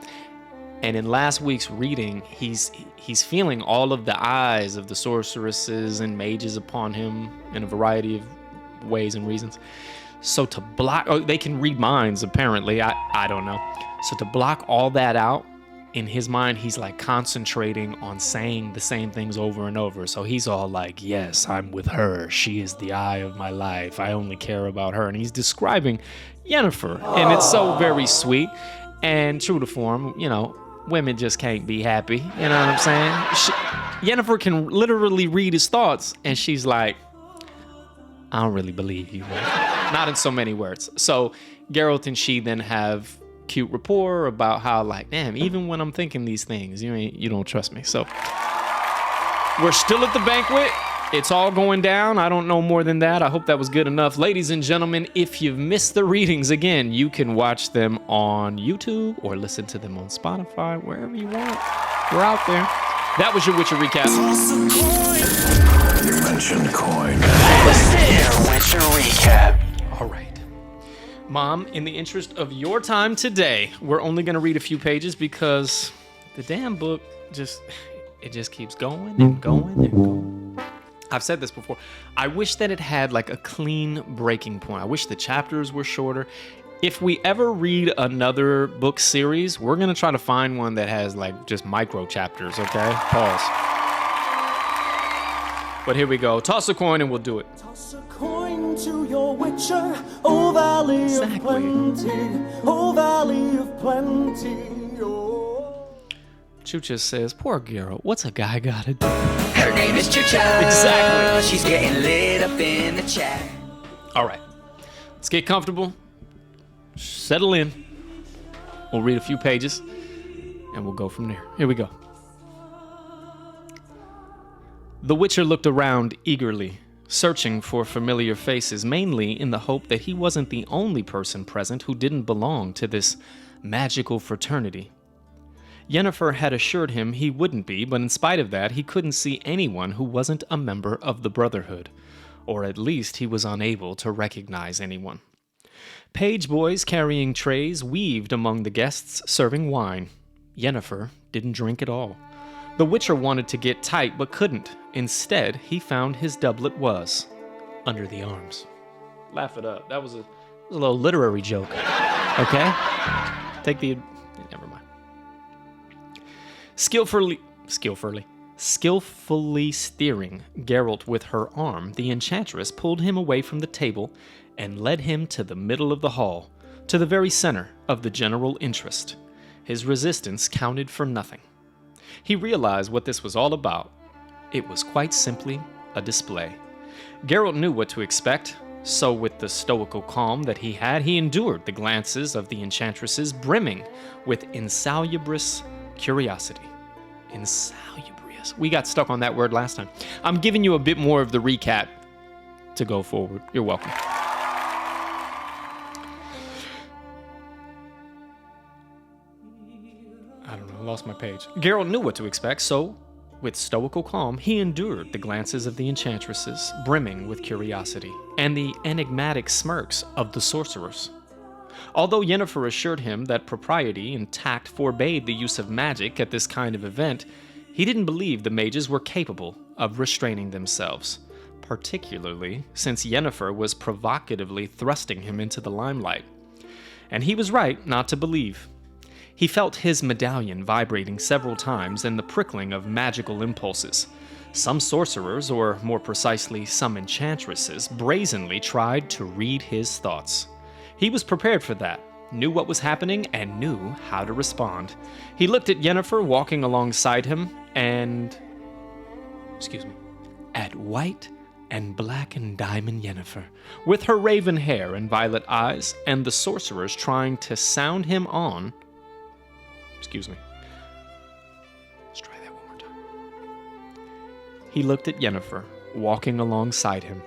And in last week's reading, he's feeling all of the eyes of the sorceresses and mages upon him in a variety of ways and reasons. So to block, they can read minds apparently, I don't know. So to block all that out, in his mind, he's like concentrating on saying the same things over and over. So he's all like, yes, I'm with her. She is the eye of my life. I only care about her. And he's describing Yennifer. And it's so very sweet. And true to form, you know, women just can't be happy. You know what I'm saying? Yennifer can literally read his thoughts. And she's like, I don't really believe you. Not in so many words. So Geralt and she then have cute rapport about how, like, damn, even when I'm thinking these things, you don't trust me. So we're still at the banquet. It's all going down. I don't know more than that. I hope that was good enough. Ladies and gentlemen, if you've missed the readings, again, you can watch them on YouTube or listen to them on Spotify, wherever you want. We're out there. That was your Witcher recap. You mentioned coin. Witcher recap. All right. Mom, in the interest of your time today, we're only going to read a few pages because the damn book just keeps going and going and going. I've said this before. I wish that it had like a clean breaking point. I wish the chapters were shorter. If we ever read another book series, we're going to try to find one that has like just micro chapters, okay? Pause. But here we go. Toss a coin and we'll do it. Toss a coin to your Witcher, oh valley of plenty, oh valley of plenty. Oh. Chucha says, poor Geralt, what's a guy gotta do? Her name is Chucha. Exactly. She's getting lit up in the chat. All right. Let's get comfortable. Settle in. We'll read a few pages and we'll go from there. Here we go. The Witcher looked around eagerly, searching for familiar faces, mainly in the hope that he wasn't the only person present who didn't belong to this magical fraternity. Yennifer had assured him he wouldn't be, but in spite of that, he couldn't see anyone who wasn't a member of the Brotherhood, or at least he was unable to recognize anyone. Page boys carrying trays weaved among the guests serving wine. Yennifer didn't drink at all. The Witcher wanted to get tight but couldn't. Instead, he found his doublet was under the arms. Laugh it up. That was a little literary joke. Okay? Never mind. Skillfully steering Geralt with her arm, the enchantress pulled him away from the table and led him to the middle of the hall, to the very center of the general interest. His resistance counted for nothing. He realized what this was all about. It was quite simply a display. Geralt knew what to expect, so with the stoical calm that he had, he endured the glances of the enchantresses brimming with insalubrious curiosity. Insalubrious. We got stuck on that word last time. I'm giving you a bit more of the recap to go forward. You're welcome. I don't know, I lost my page. Geralt knew what to expect, so with stoical calm, he endured the glances of the enchantresses, brimming with curiosity, and the enigmatic smirks of the sorcerers. Although Yennifer assured him that propriety and tact forbade the use of magic at this kind of event, he didn't believe the mages were capable of restraining themselves, particularly since Yennifer was provocatively thrusting him into the limelight. And he was right not to believe. He felt his medallion vibrating several times and the prickling of magical impulses. Some sorcerers, or more precisely, some enchantresses, brazenly tried to read his thoughts. He was prepared for that, knew what was happening, and knew how to respond. He looked at Yennifer walking alongside him at white and black and diamond Yennifer, with her raven hair and violet eyes, and the sorcerers trying to sound him on. Let's try that one more time. He looked at Yennifer, walking alongside him,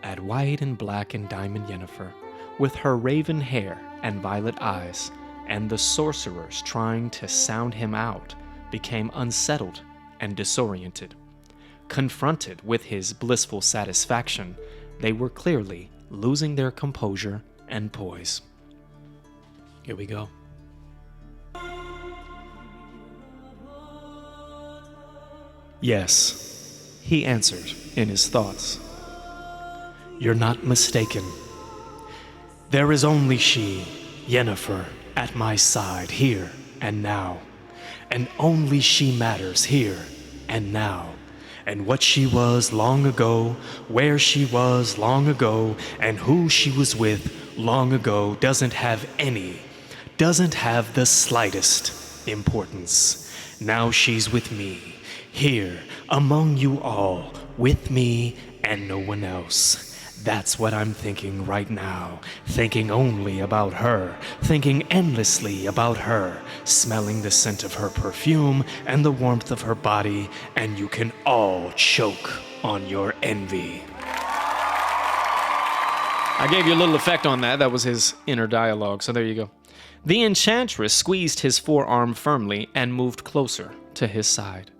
at white and black and diamond Yennifer, with her raven hair and violet eyes, and the sorcerers trying to sound him out became unsettled and disoriented. Confronted with his blissful satisfaction, they were clearly losing their composure and poise. Here we go. Yes, he answered in his thoughts. You're not mistaken. There is only she, Yennifer, at my side here and now. And only she matters here and now. And what she was long ago, where she was long ago, and who she was with long ago doesn't have the slightest importance. Now she's with me. Here, among you all, with me and no one else. That's what I'm thinking right now. Thinking only about her. Thinking endlessly about her. Smelling the scent of her perfume and the warmth of her body. And you can all choke on your envy. I gave you a little effect on that. That was his inner dialogue, so there you go. The enchantress squeezed his forearm firmly and moved closer to his side.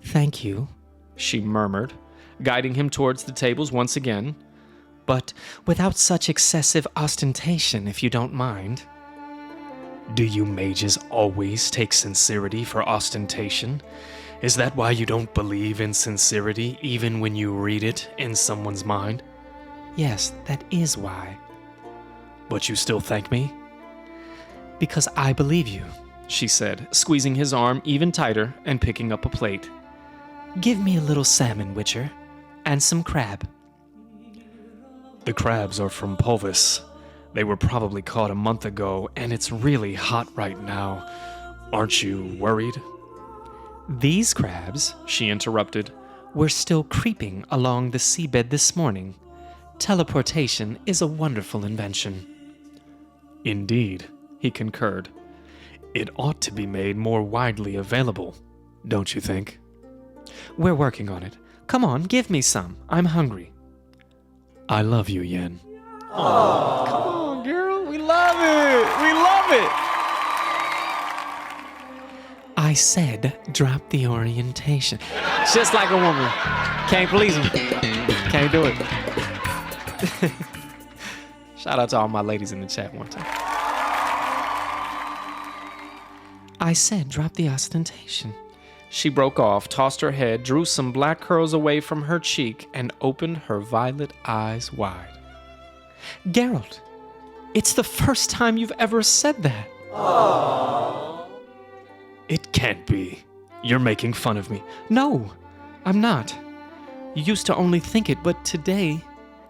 Thank you, she murmured, guiding him towards the tables once again. But without such excessive ostentation, if you don't mind. Do you mages always take sincerity for ostentation? Is that why you don't believe in sincerity even when you read it in someone's mind? Yes, that is why. But you still thank me? Because I believe you, she said, squeezing his arm even tighter and picking up a plate. Give me a little salmon, Witcher, and some crab. The crabs are from Pulvis. They were probably caught a month ago, and it's really hot right now. Aren't you worried? These crabs, she interrupted, were still creeping along the seabed this morning. Teleportation is a wonderful invention. Indeed, he concurred. It ought to be made more widely available, don't you think? We're working on it. Come on, give me some. I'm hungry. I love you, Yen. Oh, come on, girl. We love it. We love it. I said drop the orientation. Just like a woman. Can't please him. Can't do it. Shout out to all my ladies in the chat one time. I said drop the ostentation. She broke off, tossed her head, drew some black curls away from her cheek, and opened her violet eyes wide. Geralt, it's the first time you've ever said that. Aww. It can't be. You're making fun of me. No, I'm not. You used to only think it, but today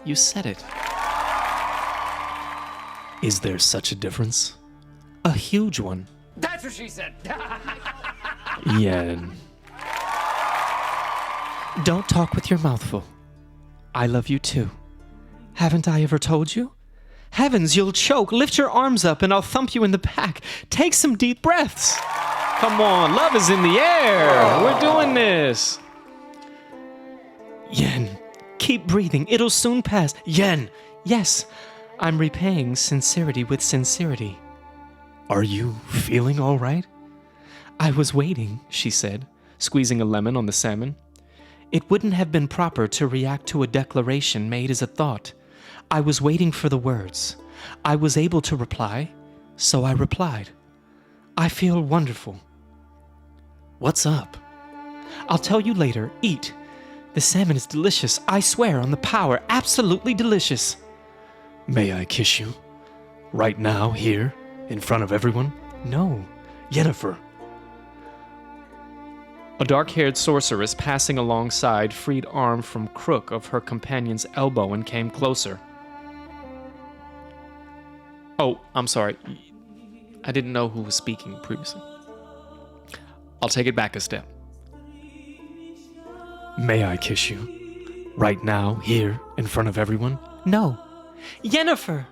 you said it. Is there such a difference? A huge one. That's what she said. Yen. Don't talk with your mouth full. I love you too. Haven't I ever told you? Heavens, you'll choke. Lift your arms up and I'll thump you in the back. Take some deep breaths. Come on, love is in the air. We're doing this. Yen, keep breathing. It'll soon pass. Yen, yes, I'm repaying sincerity with sincerity. Are you feeling all right? I was waiting, she said, squeezing a lemon on the salmon. It wouldn't have been proper to react to a declaration made as a thought. I was waiting for the words. I was able to reply, so I replied. I feel wonderful. What's up? I'll tell you later. Eat. The salmon is delicious. I swear on the power, absolutely delicious. May I kiss you? Right now, here, in front of everyone? No. Yennifer. A dark-haired sorceress passing alongside freed arm from crook of her companion's elbow and came closer. Oh, I'm sorry. I didn't know who was speaking previously. I'll take it back a step. May I kiss you? Right now, here, in front of everyone? No. Yennifer!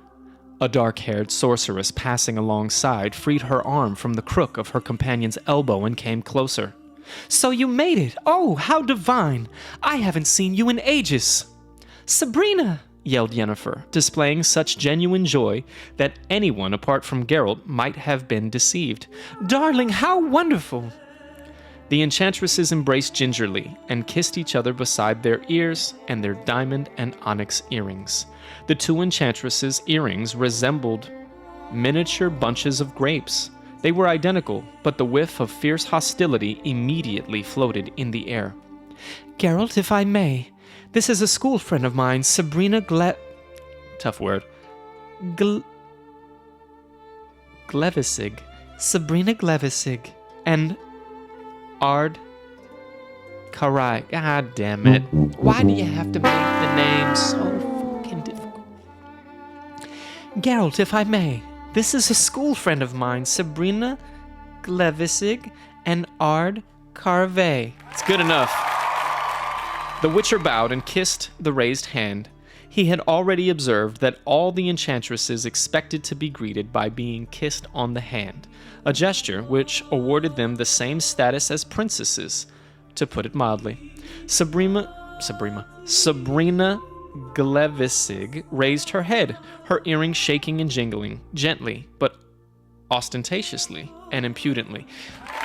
A dark-haired sorceress passing alongside freed her arm from the crook of her companion's elbow and came closer. So you made it! Oh, how divine! I haven't seen you in ages! Sabrina! Yelled Yennifer, displaying such genuine joy that anyone apart from Geralt might have been deceived. Darling, how wonderful! The enchantresses embraced gingerly and kissed each other beside their ears and their diamond and onyx earrings. The two enchantresses' earrings resembled miniature bunches of grapes. They were identical, but the whiff of fierce hostility immediately floated in the air. Geralt, if I may, this is a school friend of mine, Sabrina tough word. Glevisig. Sabrina Glevisig. And Ard Karai. God damn it. Why do you have to make the name so fucking difficult? Geralt, if I may, this is a school friend of mine, Sabrina Glevisig and Ard Carve. It's good enough. The Witcher bowed and kissed the raised hand. He had already observed that all the enchantresses expected to be greeted by being kissed on the hand, a gesture which awarded them the same status as princesses, to put it mildly. Sabrina Glevisig raised her head, her earrings shaking and jingling, gently, but ostentatiously and impudently.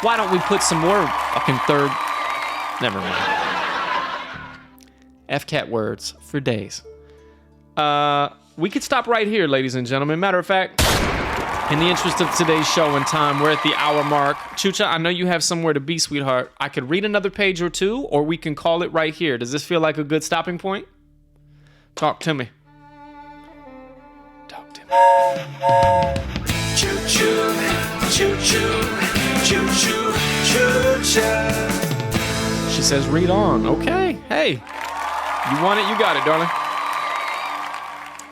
Why don't we put some more fucking third... Never mind. F-cat words for days. We could stop right here, ladies and gentlemen. Matter of fact, in the interest of today's show and time, we're at the hour mark. Chucha, I know you have somewhere to be, sweetheart. I could read another page or two, or we can call it right here. Does this feel like a good stopping point? Talk to me. Talk to me. Choo-choo, choo-choo, choo-choo, choo-choo. She says read on. Okay, hey. You want it, you got it, darling.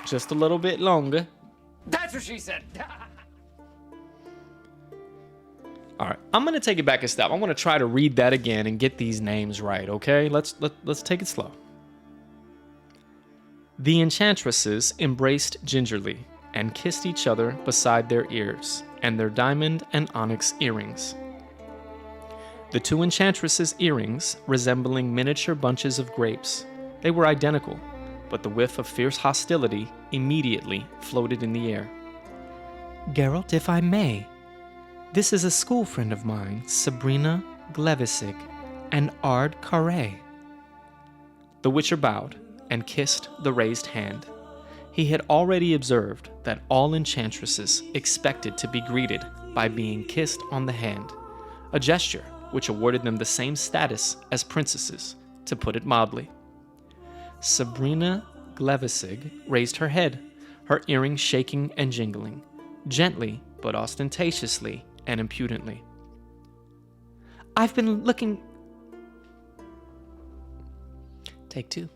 Just a little bit longer. That's what she said. All right, I'm gonna take it back a step. I want to try to read that again and get these names right. Okay, let's take it slow. The enchantresses embraced gingerly and kissed each other beside their ears and their diamond and onyx earrings. The two enchantresses' earrings resembling miniature bunches of grapes. They were identical, but the whiff of fierce hostility immediately floated in the air. Geralt, if I may, this is a school friend of mine, Sabrina Glevisig and Ard Carre. The Witcher bowed and kissed the raised hand. He had already observed that all enchantresses expected to be greeted by being kissed on the hand, a gesture which awarded them the same status as princesses, to put it mildly. Sabrina Glevisig raised her head, her earrings shaking and jingling, gently but ostentatiously and impudently. I've been looking... Take two.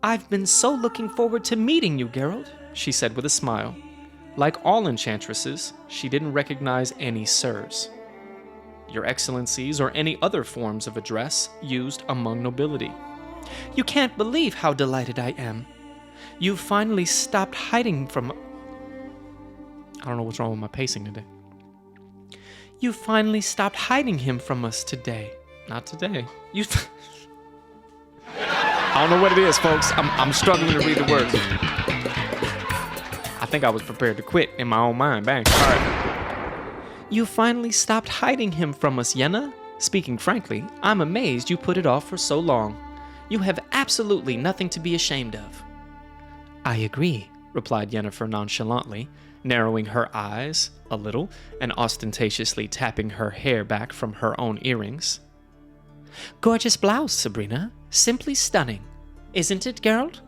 I've been so looking forward to meeting you, Geralt, she said with a smile. Like all enchantresses, she didn't recognize any sirs, Your Excellencies, or any other forms of address used among nobility. You can't believe how delighted I am. You finally stopped hiding from... I don't know what's wrong with my pacing today. You finally stopped hiding him from us today. Not today. You... I don't know what it is, folks. I'm struggling to read the words. I think I was prepared to quit in my own mind. Bang. All right. You finally stopped hiding him from us, Yenna. Speaking frankly, I'm amazed you put it off for so long. You have absolutely nothing to be ashamed of. I agree, replied Yennefer nonchalantly, narrowing her eyes a little and ostentatiously tapping her hair back from her own earrings. Gorgeous blouse, Sabrina. Simply stunning. Isn't it, Geralt?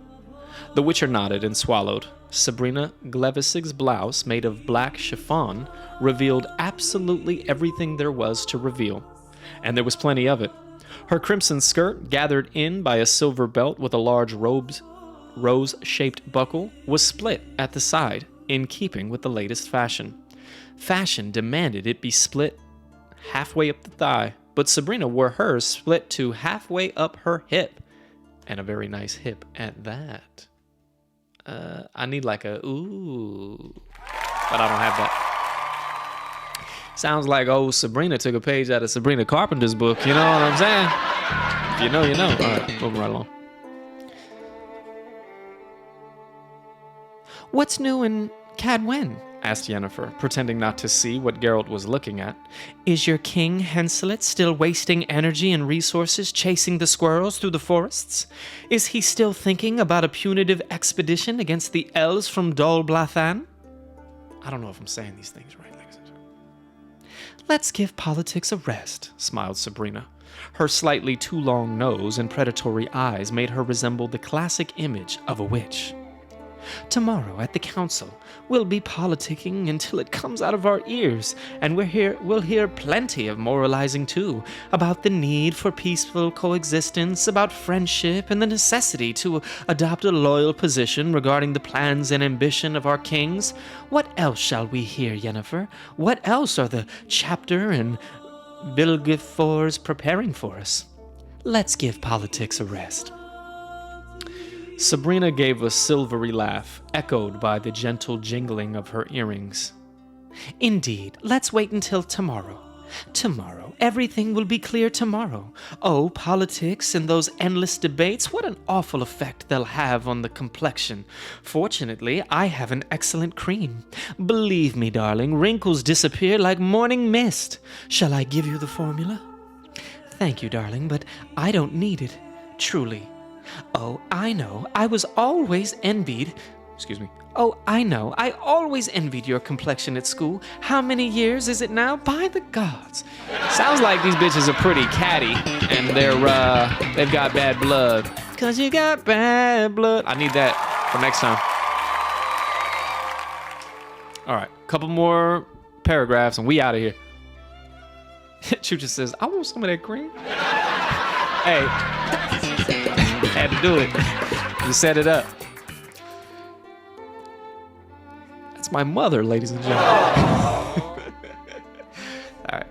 The Witcher nodded and swallowed. Sabrina Glevisig's blouse, made of black chiffon, revealed absolutely everything there was to reveal. And there was plenty of it. Her crimson skirt, gathered in by a silver belt with a large rose-shaped buckle, was split at the side, in keeping with the latest fashion. Fashion demanded it be split halfway up the thigh, but Sabrina wore hers split to halfway up her hip. And a very nice hip at that. I need like a ooh, but I don't have that. Sounds like old Sabrina took a page out of Sabrina Carpenter's book, you know what I'm saying? If you know, you know. All right, moving right along. What's new in Cadwen? Asked Yennefer, pretending not to see what Geralt was looking at. Is your king, Henselet, still wasting energy and resources chasing the squirrels through the forests? Is he still thinking about a punitive expedition against the elves from Dol Blathan? I don't know if I'm saying these things right, ladies and gentlemen. Let's give politics a rest, smiled Sabrina. Her slightly too long nose and predatory eyes made her resemble the classic image of a witch. Tomorrow at the council, we'll be politicking until it comes out of our ears, and we'll hear plenty of moralizing too, about the need for peaceful coexistence, about friendship, and the necessity to adopt a loyal position regarding the plans and ambition of our kings. What else shall we hear, Yennefer? What else are the chapter and Vilgefor's preparing for us? Let's give politics a rest. Sabrina gave a silvery laugh, echoed by the gentle jingling of her earrings. Indeed, let's wait until tomorrow. Tomorrow, everything will be clear tomorrow. Oh, politics and those endless debates, what an awful effect they'll have on the complexion. Fortunately, I have an excellent cream. Believe me, darling, wrinkles disappear like morning mist. Shall I give you the formula? Thank you, darling, but I don't need it. Truly. Oh, I know. I always envied your complexion at school. How many years is it now? By the gods. Sounds like these bitches are pretty catty, and they've got bad blood. 'Cause you got bad blood. I need that for next time. All right, couple more paragraphs, and we out of here. Chucha says, I want some of that cream. Hey. Had to do it. You set it up. That's my mother, ladies and gentlemen. All right.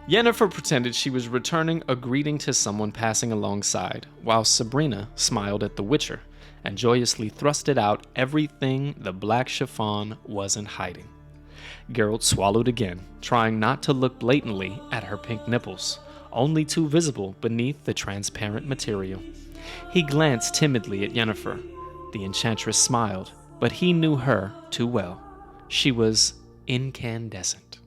Yennefer pretended she was returning a greeting to someone passing alongside, while Sabrina smiled at the Witcher and joyously thrusted out everything the black chiffon wasn't hiding. Geralt swallowed again, trying not to look blatantly at her pink nipples, only too visible beneath the transparent material. He glanced timidly at Yennefer. The enchantress smiled, but he knew her too well. She was incandescent.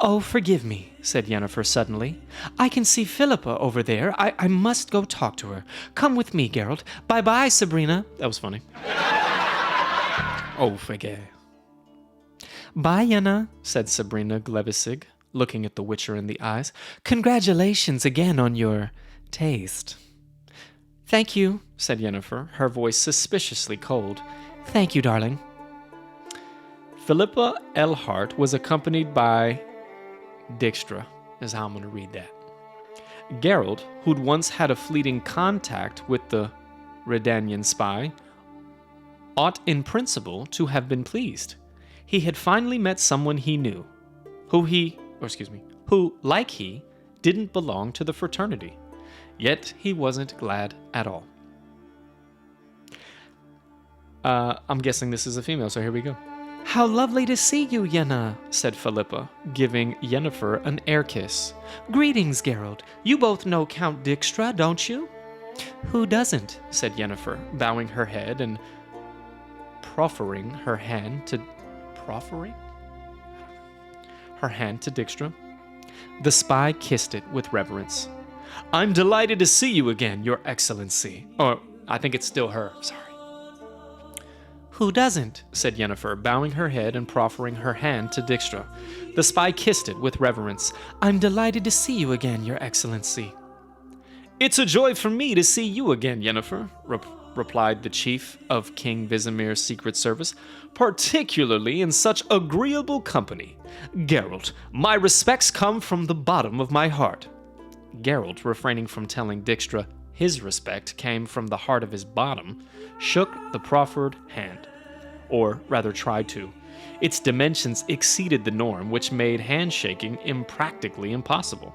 Oh, forgive me, said Yennefer suddenly. I can see Philippa over there. I must go talk to her. Come with me, Geralt. Bye-bye, Sabrina. That was funny. Oh, forget. Bye, Yenna, said Sabrina Glevisig, looking at the Witcher in the eyes. Congratulations again on your taste. Thank you, said Yennefer, her voice suspiciously cold. Thank you, darling. Philippa Elhart was accompanied by Dijkstra, is how I'm going to read that. Geralt, who'd once had a fleeting contact with the Redanian spy, ought in principle to have been pleased. He had finally met someone he knew, who, like he, didn't belong to the fraternity. Yet he wasn't glad at all. I'm guessing this is a female, so here we go. How lovely to see you, Yenna, said Philippa, giving Yennifer an air kiss. Greetings, Geralt. You both know Count Dijkstra, don't you? Who doesn't, said Yennifer, bowing her head and proffering her hand to... Proffering? Her hand to Dijkstra. The spy kissed it with reverence. I'm delighted to see you again, Your Excellency. Or, I think it's still her, sorry. Who doesn't, said Yennifer, bowing her head and proffering her hand to Dijkstra. The spy kissed it with reverence. I'm delighted to see you again, Your Excellency. It's a joy for me to see you again, Yennifer, replied the chief of King Visimir's secret service, particularly in such agreeable company. Geralt, my respects come from the bottom of my heart. Geralt, refraining from telling Dijkstra his respect came from the heart of his bottom, shook the proffered hand. Or rather tried to. Its dimensions exceeded the norm, which made handshaking impractically impossible.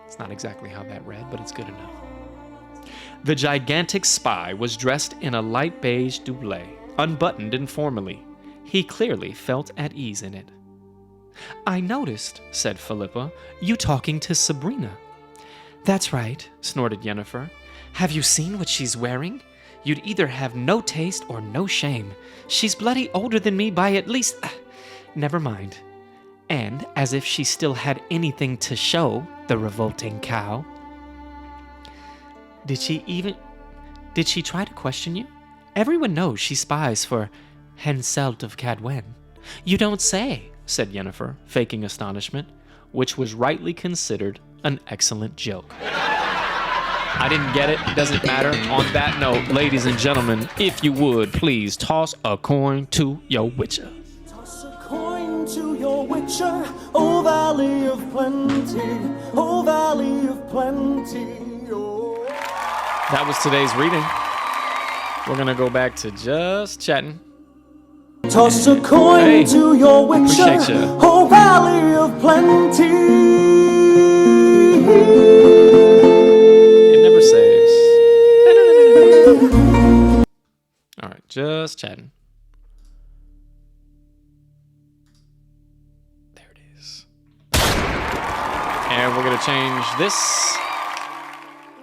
It's not exactly how that read, but it's good enough. The gigantic spy was dressed in a light beige doublet, unbuttoned informally. He clearly felt at ease in it. I noticed, said Philippa, you talking to Sabrina. That's right, snorted Yennifer. Have you seen what she's wearing? You'd either have no taste or no shame. She's bloody older than me by at least... Never mind. And, as if she still had anything to show, the revolting cow. Did she try to question you? Everyone knows she spies for Henselt of Cadwen. You don't say, said Yennifer, faking astonishment, which was rightly considered an excellent joke. I didn't get it. Doesn't matter. On that note, ladies and gentlemen, if you would, please toss a coin to your witcher. Toss a coin to your witcher, oh valley of plenty, oh valley of plenty. Oh. That was today's reading. We're going to go back to just chatting. Toss a coin to your witcher, oh valley of plenty. Saves. All right, just chatting. There it is. And we're going to change this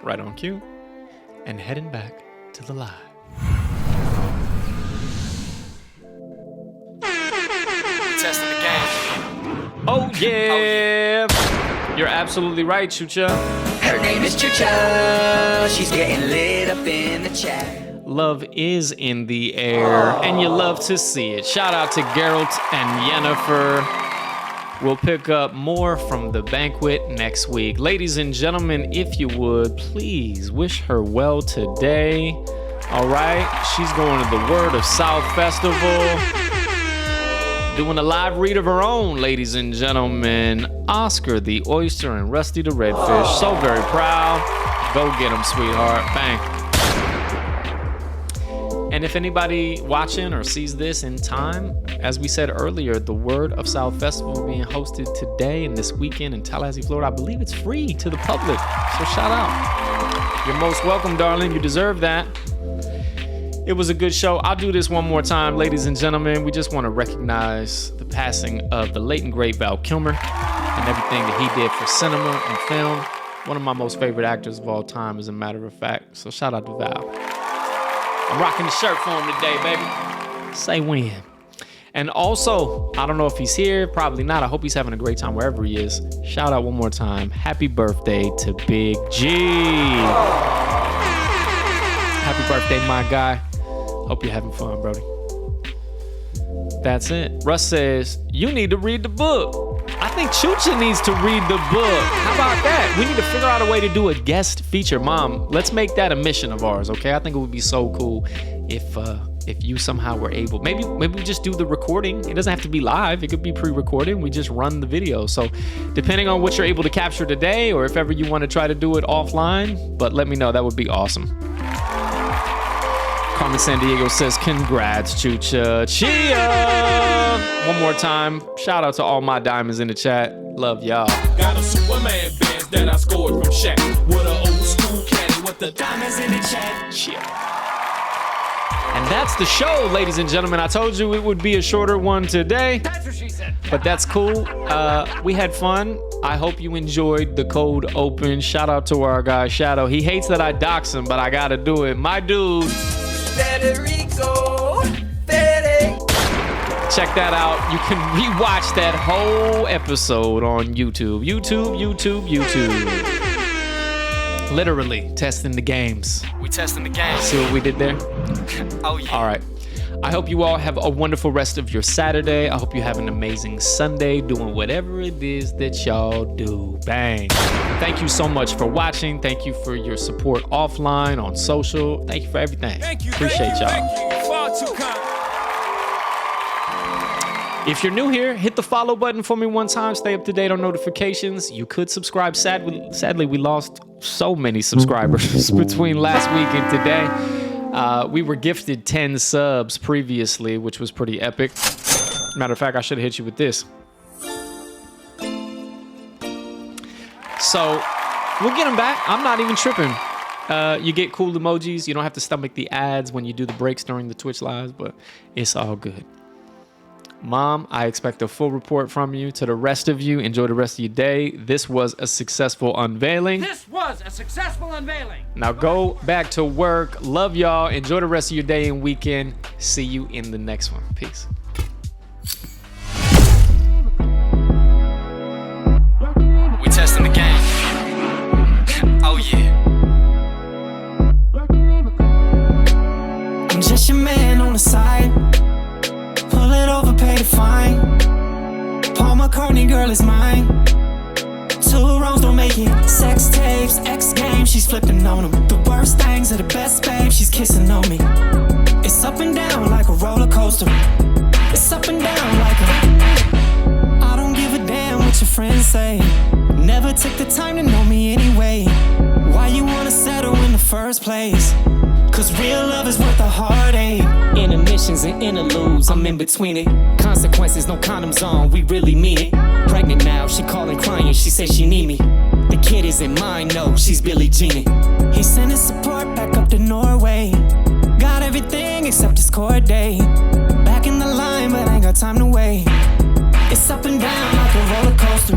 right on cue and heading back to the live. Testing the game. Oh, yeah. You're absolutely right, Chucha. Her name is Chucha. She's getting lit up in the chat. Love is in the air, and you love to see it. Shout out to Geralt and Yennifer. We'll pick up more from the banquet next week. Ladies and gentlemen, if you would, please wish her well today. All right? She's going to the Word of South Festival. Doing a live read of her own, ladies and gentlemen. Oscar the Oyster and Rusty the Redfish. So very proud. Go get them, sweetheart. Bang. And if anybody watching or sees this in time, as we said earlier, the Word of South Festival being hosted today and this weekend in Tallahassee, Florida. I believe it's free to the public. So shout out. You're most welcome, darling. You deserve that. It was a good show. I'll do this one more time, ladies and gentlemen. We just want to recognize the passing of the late and great Val Kilmer and everything that he did for cinema and film. One of my most favorite actors of all time, as a matter of fact. So shout out to Val. I'm rocking the shirt for him today, baby. Say when. And also, I don't know if he's here, probably not. I hope he's having a great time wherever he is. Shout out one more time. Happy birthday to Big G. Happy birthday, my guy. Hope you're having fun, Brody. That's it. Russ says, you need to read the book. I think Chucha needs to read the book. How about that? We need to figure out a way to do a guest feature. Mom, let's make that a mission of ours, okay? I think it would be so cool if you somehow were able. Maybe we just do the recording. It doesn't have to be live. It could be pre-recorded. We just run the video. So depending on what you're able to capture today, or if ever you want to try to do it offline, but let me know. That would be awesome. Carmen San Diego says, congrats, Chucha. Chia! One more time. Shout out to all my diamonds in the chat. Love y'all. Got a Superman Benz that I scored from Shaq. With an old school caddy with the diamonds in the chat. And that's the show, ladies and gentlemen. I told you it would be a shorter one today. That's what she said. But that's cool. We had fun. I hope you enjoyed the cold open. Shout out to our guy Shadow. He hates that I dox him, but I gotta do it. My dude. Federico. Check that out. You can rewatch that whole episode on YouTube. YouTube. Literally testing the games. We testing the game. See what we did there? Oh yeah. All right. I hope you all have a wonderful rest of your Saturday. I hope you have an amazing Sunday doing whatever it is that y'all do. Bang. Thank you so much for watching. Thank you for your support offline, on social. Thank you for everything. Appreciate y'all. Thank you. Far too kind. If you're new here, hit the follow button for me one time. Stay up to date on notifications. You could subscribe. Sadly, we lost so many subscribers between last week and today. We were gifted 10 subs previously, which was pretty epic. Matter of fact, I should have hit you with this. So we'll get them back. I'm not even tripping. You get cool emojis. You don't have to stomach the ads when you do the breaks during the Twitch lives, but it's all good. Mom, I expect a full report from you. To the rest of you, enjoy the rest of your day. This was a successful unveiling. This was a successful unveiling. Now go back to work. Love y'all. Enjoy the rest of your day and weekend. See you in the next one. Peace. We testing the game. Oh yeah. I'm just your man on the side. Pull it over, pay the fine. Paul McCartney, girl, is mine. 2 wrongs don't make it. Sex tapes, X games, she's flipping on them. The worst things are the best, babe, she's kissing on me. It's up and down like a roller coaster. It's up and down like a... I don't give a damn what your friends say. Never took the time to know me anyway. Why you wanna settle in the first place? Cause real love is worth a heartache. Intermissions and interludes, I'm in between it. Consequences, no condoms on, we really mean it. Pregnant now, she calling crying, she says she need me. The kid isn't mine, no, she's Billie Jean it. He's sending support back up to Norway. Got everything except his court day. Back in the line, but ain't got time to wait. It's up and down like a roller coaster.